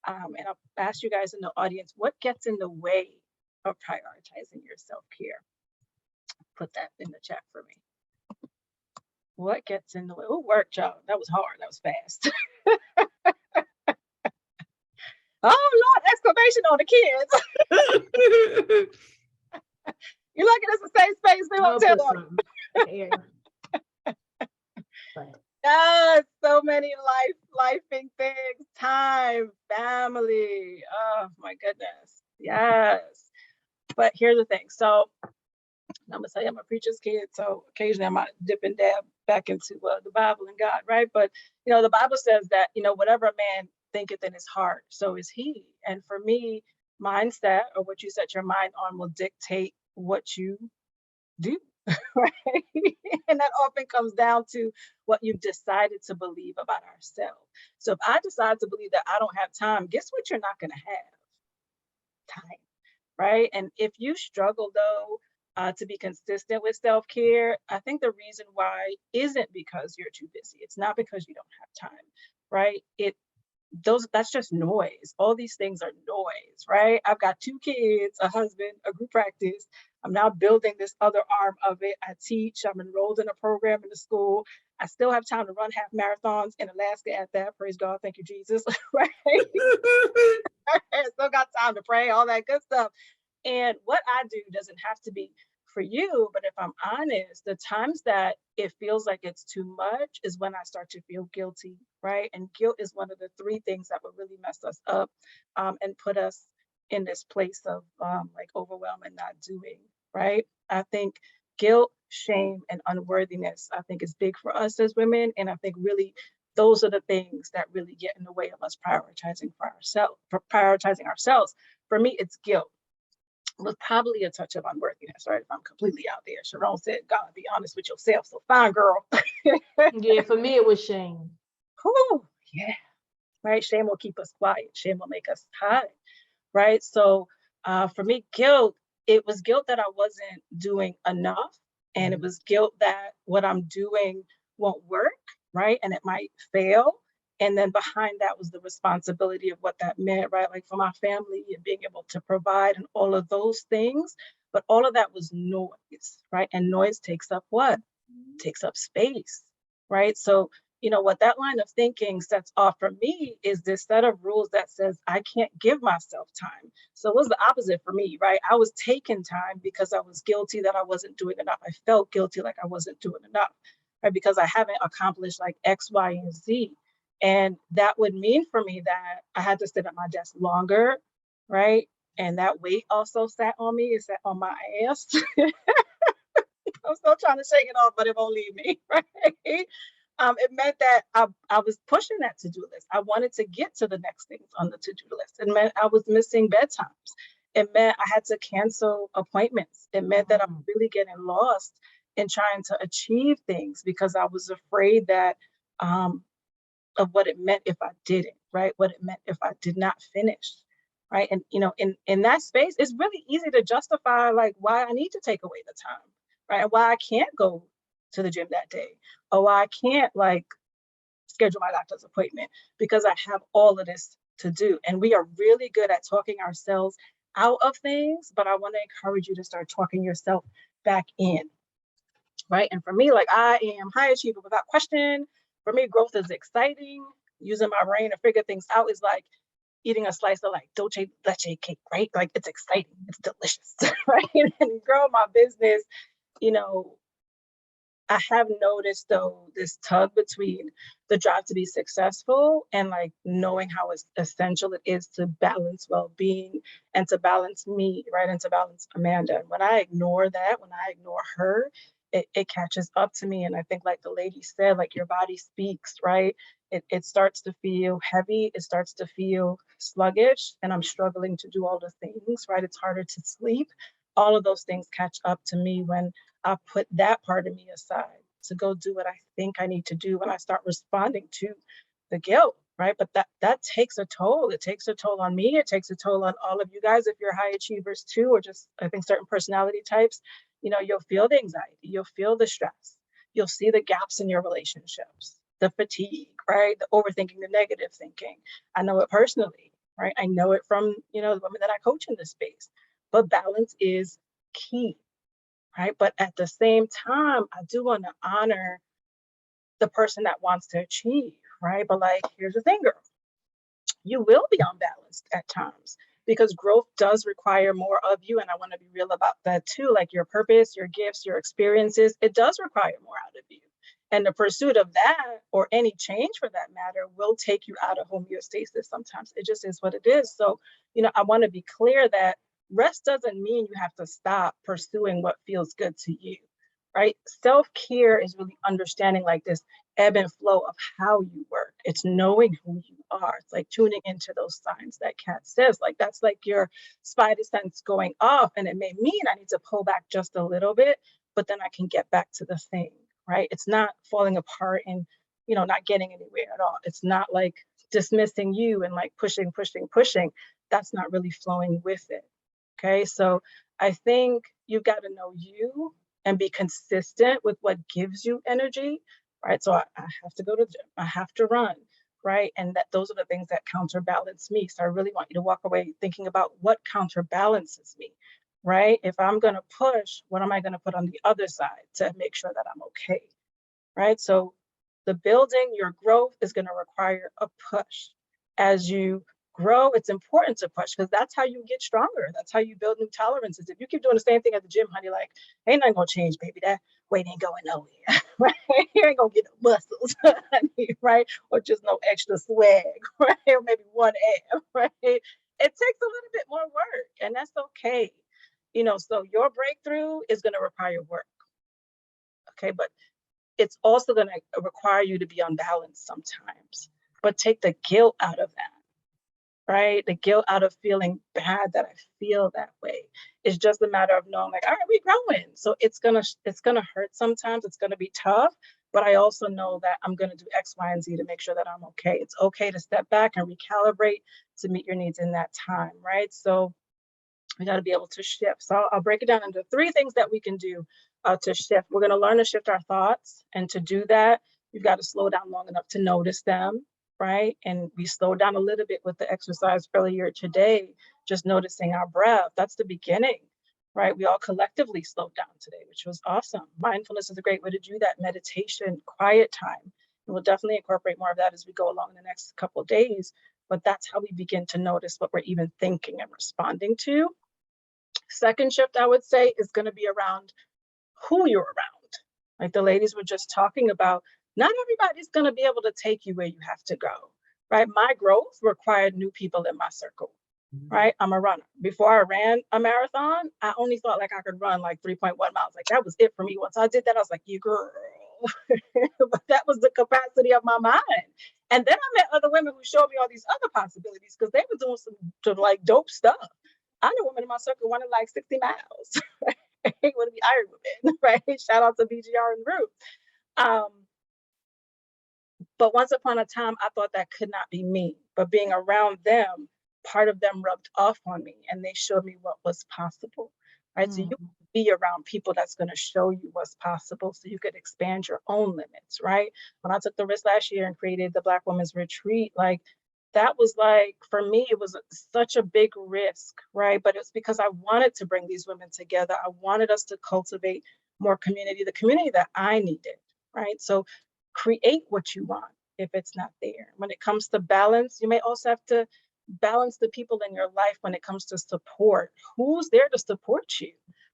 And I'll ask you guys in the audience, what gets in the way of prioritizing your self-care? Put that in the chat for me. What gets in the way? Oh, work, y'all. That was hard. That was fast. Oh, Lord, exclamation on the kids. You're lucky this is a safe space. They won't tell them. Yes, so many lifing things, time, family. Oh my goodness. Yes. But here's the thing. So I'm gonna tell you, I'm a preacher's kid, so occasionally I might dip and dab back into the Bible and God, right? But the Bible says that whatever a man thinketh in his heart, so is he. And for me, mindset, or what you set your mind on, will dictate what you do. Right? And that often comes down to what you've decided to believe about ourselves. So if I decide to believe that I don't have time, guess what you're not going to have? Time, right? And if you struggle though to be consistent with self-care. I think the reason why isn't because you're too busy. It's not because you don't have time, right? That's just noise. All these things are noise, right? I've got 2 kids, a husband, a group practice. I'm now building this other arm of it. I teach, I'm enrolled in a program in the school. I still have time to run half marathons in Alaska at that. Praise God, thank you, Jesus. Right? I still got time to pray, all that good stuff. And what I do doesn't have to be for you, but if I'm honest, the times that it feels like it's too much is when I start to feel guilty, right? And guilt is one of the 3 things that would really mess us up, and put us in this place of like overwhelm and not doing, right? I think guilt, shame, and unworthiness, I think is big for us as women. And I think really those are the things that really get in the way of us prioritizing ourselves. For me, it's guilt with probably a touch of unworthiness, right? If I'm completely out there. Sharon said, God, be honest with yourself. So fine, girl. Yeah, for me, it was shame. Whew, yeah, right? Shame will keep us quiet. Shame will make us hide, right? So for me, guilt, it was guilt that I wasn't doing enough. And it was guilt that what I'm doing won't work, right? And it might fail. And then behind that was the responsibility of what that meant, right? Like for my family and being able to provide and all of those things. But all of that was noise, right? And noise takes up what? Takes up space, right? So, what that line of thinking sets off for me is this set of rules that says I can't give myself time. So it was the opposite for me, right? I was taking time because I was guilty that I wasn't doing enough. I felt guilty like I wasn't doing enough, right? Because I haven't accomplished like X, Y, and Z. And that would mean for me that I had to sit at my desk longer, right? And that weight also sat on me, it sat on my ass. I'm still trying to shake it off, but it won't leave me, right? It meant that I was pushing that to-do list. I wanted to get to the next things on the to-do list. It meant I was missing bedtimes. It meant I had to cancel appointments. It meant that I'm really getting lost in trying to achieve things because I was afraid that of what it meant if I didn't, right? What it meant if I did not finish, right? And in that space, it's really easy to justify like why I need to take away the time, right? And why I can't go to the gym that day, or why I can't like schedule my doctor's appointment because I have all of this to do. And we are really good at talking ourselves out of things, but I want to encourage you to start talking yourself back in, right? And for me, like I am high achiever without question. For me, growth is exciting. Using my brain to figure things out is like eating a slice of like dolce leche cake, right? Like it's exciting, it's delicious, right? And grow my business, I have noticed though this tug between the drive to be successful and like knowing how essential it is to balance well-being and to balance me, right? And to balance Amanda. And when I ignore that, when I ignore her, it catches up to me. And I think like the lady said, like your body speaks, right? It starts to feel heavy, it starts to feel sluggish, and I'm struggling to do all the things, right? It's harder to sleep. All of those things catch up to me when I put that part of me aside to go do what I think I need to do when I start responding to the guilt, right? But that takes a toll. It takes a toll on me. It takes a toll on all of you guys if you're high achievers too, or just I think certain personality types. You'll feel the anxiety, you'll feel the stress, you'll see the gaps in your relationships, the fatigue, right? The overthinking, the negative thinking. I know it personally, right? I know it from the women that I coach in this space. But balance is key, right? But at the same time, I do want to honor the person that wants to achieve, right? But like, here's the thing, girl. You will be unbalanced at times because growth does require more of you. And I want to be real about that too. Like your purpose, your gifts, your experiences, it does require more out of you. And the pursuit of that, or any change for that matter, will take you out of homeostasis sometimes. It just is what it is. So, I want to be clear that rest doesn't mean you have to stop pursuing what feels good to you, right? Self-care is really understanding like this ebb and flow of how you work. It's knowing who you are. It's like tuning into those signs that Kat says, like that's like your spidey sense going off. And it may mean I need to pull back just a little bit, but then I can get back to the thing, right? It's not falling apart and, not getting anywhere at all. It's not like dismissing you and like pushing. That's not really flowing with it. Okay, so I think you've got to know you and be consistent with what gives you energy, right? So I have to go to the gym, I have to run, right? And that those are the things that counterbalance me. So I really want you to walk away thinking about what counterbalances me, right? If I'm going to push, what am I going to put on the other side to make sure that I'm okay, right? So the building your growth is going to require a push. As you grow, it's important to push because that's how you get stronger. That's how you build new tolerances. If you keep doing the same thing at the gym, honey, like, ain't nothing gonna change, baby. That weight ain't going nowhere, right? You ain't gonna get no muscles, honey, right? Or just no extra swag, right? Or maybe one ab, right? It takes a little bit more work, and that's okay. So your breakthrough is gonna require work, okay? But it's also gonna require you to be unbalanced sometimes. But take the guilt out of that, right? The guilt out of feeling bad that I feel that way. It's just a matter of knowing, like, all right, we're growing. So it's gonna hurt sometimes. It's gonna be tough. But I also know that I'm gonna do X, Y, and Z to make sure that I'm okay. It's okay to step back and recalibrate to meet your needs in that time, right? So we got to be able to shift. So I'll break it down into 3 things that we can do to shift. We're going to learn to shift our thoughts. And to do that, you've got to slow down long enough to notice them, right? And we slowed down a little bit with the exercise earlier today, just noticing our breath. That's the beginning, right? We all collectively slowed down today, which was awesome. Mindfulness is a great way to do that. Meditation, quiet time. And we'll definitely incorporate more of that as we go along in the next couple of days. But that's how we begin to notice what we're even thinking and responding to. Second shift, I would say, is going to be around who you're around. Like the ladies were just talking about, not everybody's going to be able to take you where you have to go, right? My growth required new people in my circle, right? I'm a runner. Before I ran a marathon, I only thought like I could run like 3.1 miles. Like that was it for me. Once I did that, I was like, you girl. But that was the capacity of my mind. And then I met other women who showed me all these other possibilities because they were doing some like dope stuff. I know women in my circle running like 60 miles. Right? Want to be Iron Women, right? Shout out to BGR and Ruth. But once upon a time, I thought that could not be me. But being around them, part of them rubbed off on me and they showed me what was possible, right? So you be around people that's going to show you what's possible so you could expand your own limits, right? When I took the risk last year and created the Black Women's Retreat, like that was like, for me, it was such a big risk, right? But it's because I wanted to bring these women together. I wanted us to cultivate more community, the community that I needed, right? So create what you want if it's not there. When it comes to balance, you may also have to balance the people in your life when it comes to support. Who's there to support you,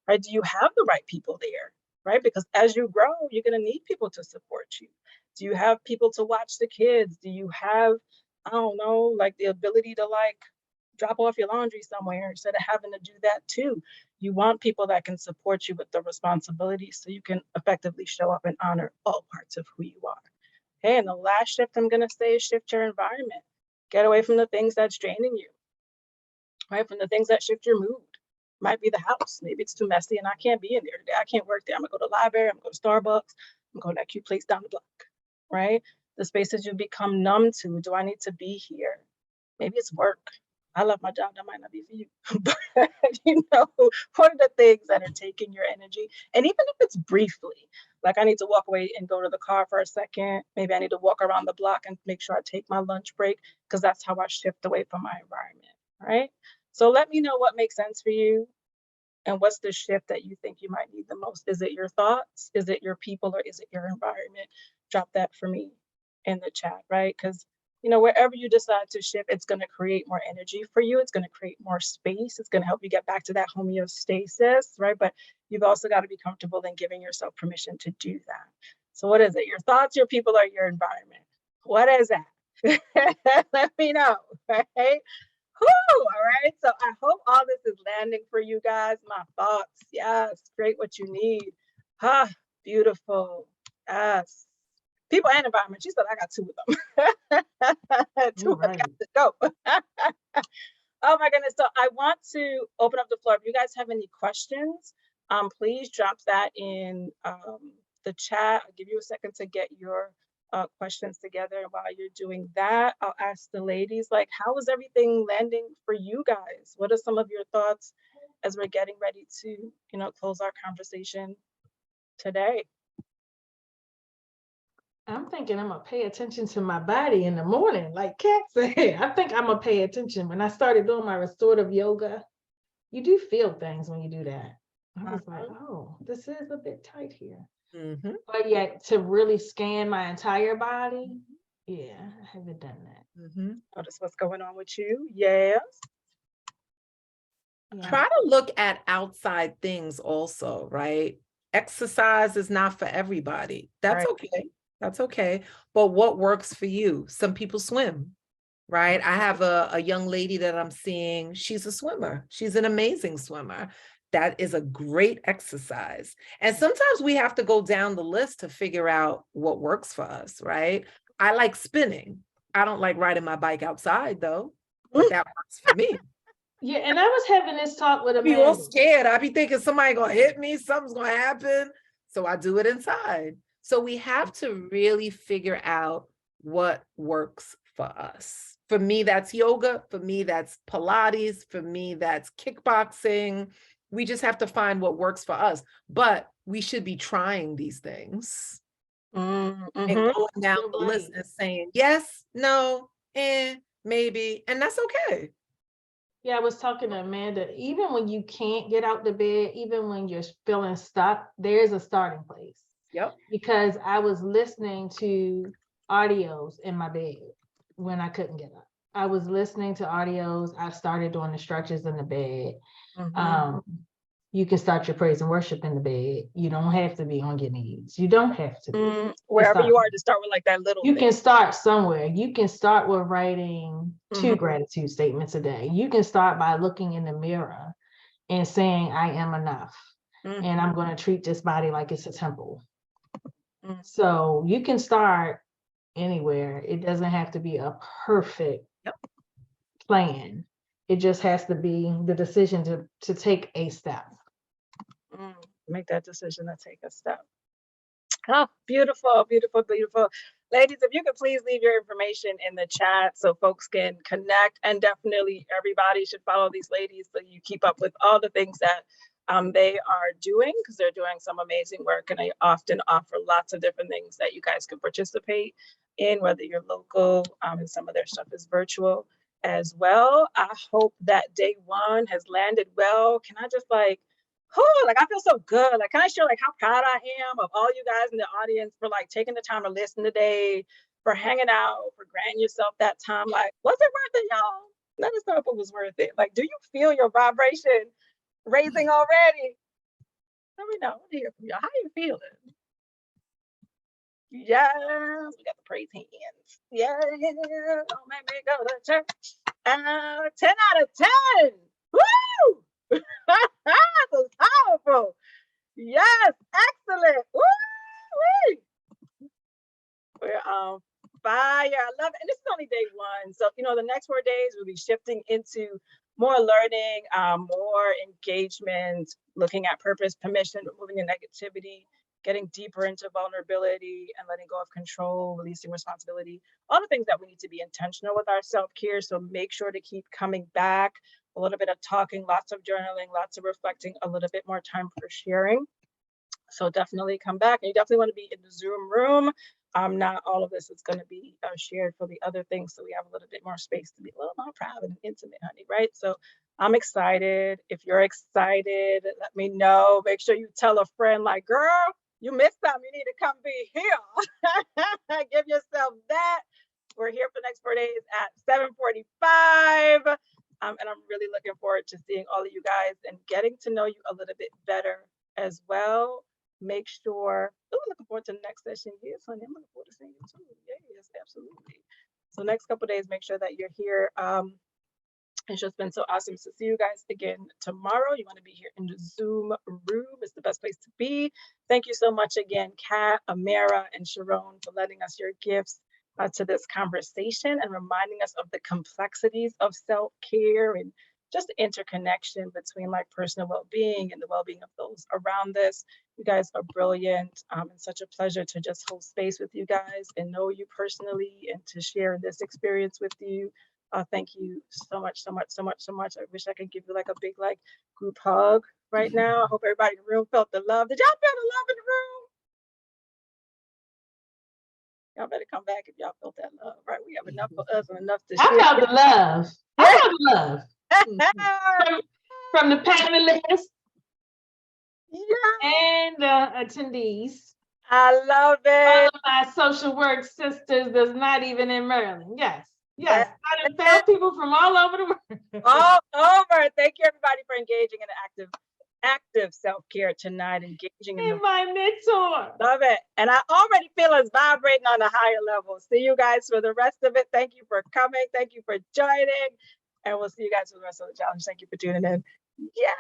right? Do you have the right people there, right? Because as you grow, you're going to need people to support you. Do you have people to watch the kids? Do you have, I don't know, like the ability to like drop off your laundry somewhere instead of having to do that too? You want people that can support you with the responsibilities so you can effectively show up and honor all parts of who you are. Okay, and the last shift I'm going to say is shift your environment. Get away from the things that's draining you, right? From the things that shift your mood. Might be the house. Maybe it's too messy and I can't be in there today. I can't work there. I'm going to go to the library. I'm going to go to Starbucks. I'm going to that cute place down the block, right? The spaces you become numb to. Do I need to be here? Maybe it's work. I love my job. That might not be for you. But, what are the things that are taking your energy? And even if it's briefly, like I need to walk away and go to the car for a second. Maybe I need to walk around the block and make sure I take my lunch break because that's how I shift away from my environment, right? So let me know what makes sense for you and what's the shift that you think you might need the most. Is it your thoughts? Is it your people? Or is it your environment? Drop that for me in the chat, right? Because wherever you decide to shift, it's going to create more energy for you. It's going to create more space. It's going to help you get back to that homeostasis, right? But you've also got to be comfortable in giving yourself permission to do that. So what is it? Your thoughts, your people, or your environment? What is that? Let me know, right? Whew, all right. So I hope all this is landing for you guys. My thoughts. Yes. Create what you need. Beautiful. Yes. People and environment. She said I got 2 of them. 2 of them got to go. Oh my goodness. So I want to open up the floor. If you guys have any questions, please drop that in the chat. I'll give you a second to get your questions together. And while you're doing that, I'll ask the ladies, like, how is everything landing for you guys? What are some of your thoughts as we're getting ready to, close our conversation today? I'm thinking I'm gonna pay attention to my body in the morning, like Kat said. I think I'm gonna pay attention. When I started doing my restorative yoga, you do feel things when you do that. I was like, oh, this is a bit tight here. Mhm. But yet to really scan my entire body, yeah, I haven't done that. Mhm. Notice what's going on with you. Yes. Yeah. Try to look at outside things also, right? Exercise is not for everybody. That's Right. okay. That's okay. But what works for you? Some people swim, right? I have a young lady that I'm seeing. She's a swimmer. She's an amazing swimmer. That is a great exercise. And sometimes we have to go down the list to figure out what works for us, right? I like spinning. I don't like riding my bike outside though, but that works for me. Yeah, and I was having this talk with I be all Amanda. scared. I be thinking somebody gonna hit me, something's gonna happen. So I do it inside. So we have to really figure out what works for us. For me, that's yoga. For me, that's Pilates. For me, that's kickboxing. We just have to find what works for us. But we should be trying these things and Mm-hmm. going down You're the list right. and saying yes, no, maybe, and that's okay. Yeah, I was talking to Amanda. Even when you can't get out the bed, even when you're feeling stuck, there's a starting place. Yep. Because I was listening to audios in my bed when I couldn't get up. I was listening to audios. I started doing the stretches in the bed. Mm-hmm. You can start your praise and worship in the bed. You don't have to be on your knees. You don't have to be. Wherever you are, to start with like that little You thing. can start somewhere. You can start with writing 2 Mhm. gratitude statements a day. You can start by looking in the mirror and saying, I am enough. Mhm. And I'm going to treat this body like it's a temple. Mhm. So you can start anywhere. It doesn't have to be a perfect plan. It just has to be the decision to take a step. Make that decision to take a step. Oh, beautiful, beautiful, beautiful. Ladies, if you could please leave your information in the chat so folks can connect, and definitely everybody should follow these ladies so you keep up with all the things that they are doing, because they're doing some amazing work, and they often offer lots of different things that you guys can participate in, whether you're local, and some of their stuff is virtual as well. I hope that day one has landed well. Can I just I feel so good. Like, can I share how proud I am of all you guys in the audience for taking the time to listen today, for hanging out, for granting yourself that time. Like, was it worth it, y'all? Let us know if it was worth it. Like, do you feel your vibration raising already? Let me know. I want to hear from y'all. How you feeling? Yes, we got the praise hands. Yeah, don't make me go to church. 10 out of 10. Woo! That was powerful. Yes, excellent. Woo! We're on fire. I love it. And this is only day one. So, the next 4 days we'll be shifting into more learning, more engagement, looking at purpose, permission, removing the negativity, getting deeper into vulnerability and letting go of control, releasing responsibility, all the things that we need to be intentional with our self-care. So make sure to keep coming back. A little bit of talking, lots of journaling, lots of reflecting, a little bit more time for sharing. So definitely come back. And you definitely want to be in the Zoom room. Not all of this is going to be shared for the other things. So we have a little bit more space to be a little more private and intimate, honey, right? So I'm excited. If you're excited, let me know. Make sure you tell a friend, like, girl, you missed something. You need to come be here. Give yourself that. We're here for the next 4 days at 7:45. And I'm really looking forward to seeing all of you guys and getting to know you a little bit better as well. Make sure, looking forward to the next session. Yes, honey, I'm looking forward to seeing you too. Yes, absolutely. So next couple of days, make sure that you're here. It's just been so awesome to see you guys again tomorrow. You want to be here in the Zoom room. It's the best place to be. Thank you so much again, Kat, Amara, and Sharon, for letting us your gifts to this conversation and reminding us of the complexities of self-care and just interconnection between personal well-being and the well-being of those around us. You guys are brilliant. It's such a pleasure to just hold space with you guys and know you personally and to share this experience with you. Thank you so much, so much, so much, so much. I wish I could give you like a big like group hug right now. I hope everybody in the room felt the love. Did y'all feel the love in the room? Y'all better come back if y'all felt that love, right? We have enough for us and enough to I share. felt the love. I felt the love from the panelists Yeah, and the attendees. I love All it. of my social work sisters that's not even in Maryland. Yes. Yes. That's I done found people from all over the world. all over. Thank you everybody for engaging in an active self-care tonight, engaging in the And my mentor. love it. And I already feel us vibrating on a higher level. See you guys for the rest of it. Thank you for coming. Thank you for joining. And we'll see you guys for the rest of the challenge. Thank you for tuning in. Yeah.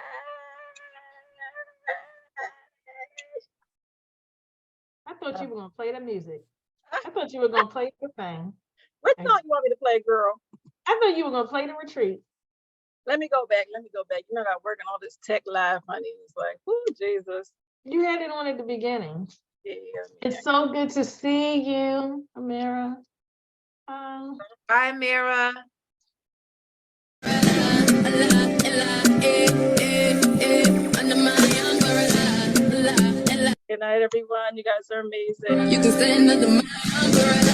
I thought you were gonna play the music. I thought you were gonna play the thing. What song you want me to play, girl? I thought you were gonna play the retreat. Let me go back. Let me go back. You know, I'm working all this tech live, honey. It's like, oh, Jesus. You had it on at the beginning. Yeah. It's so good to see you, Amira. Bye, Mira. Good night, everyone. You guys are amazing. You can stand under my umbrella.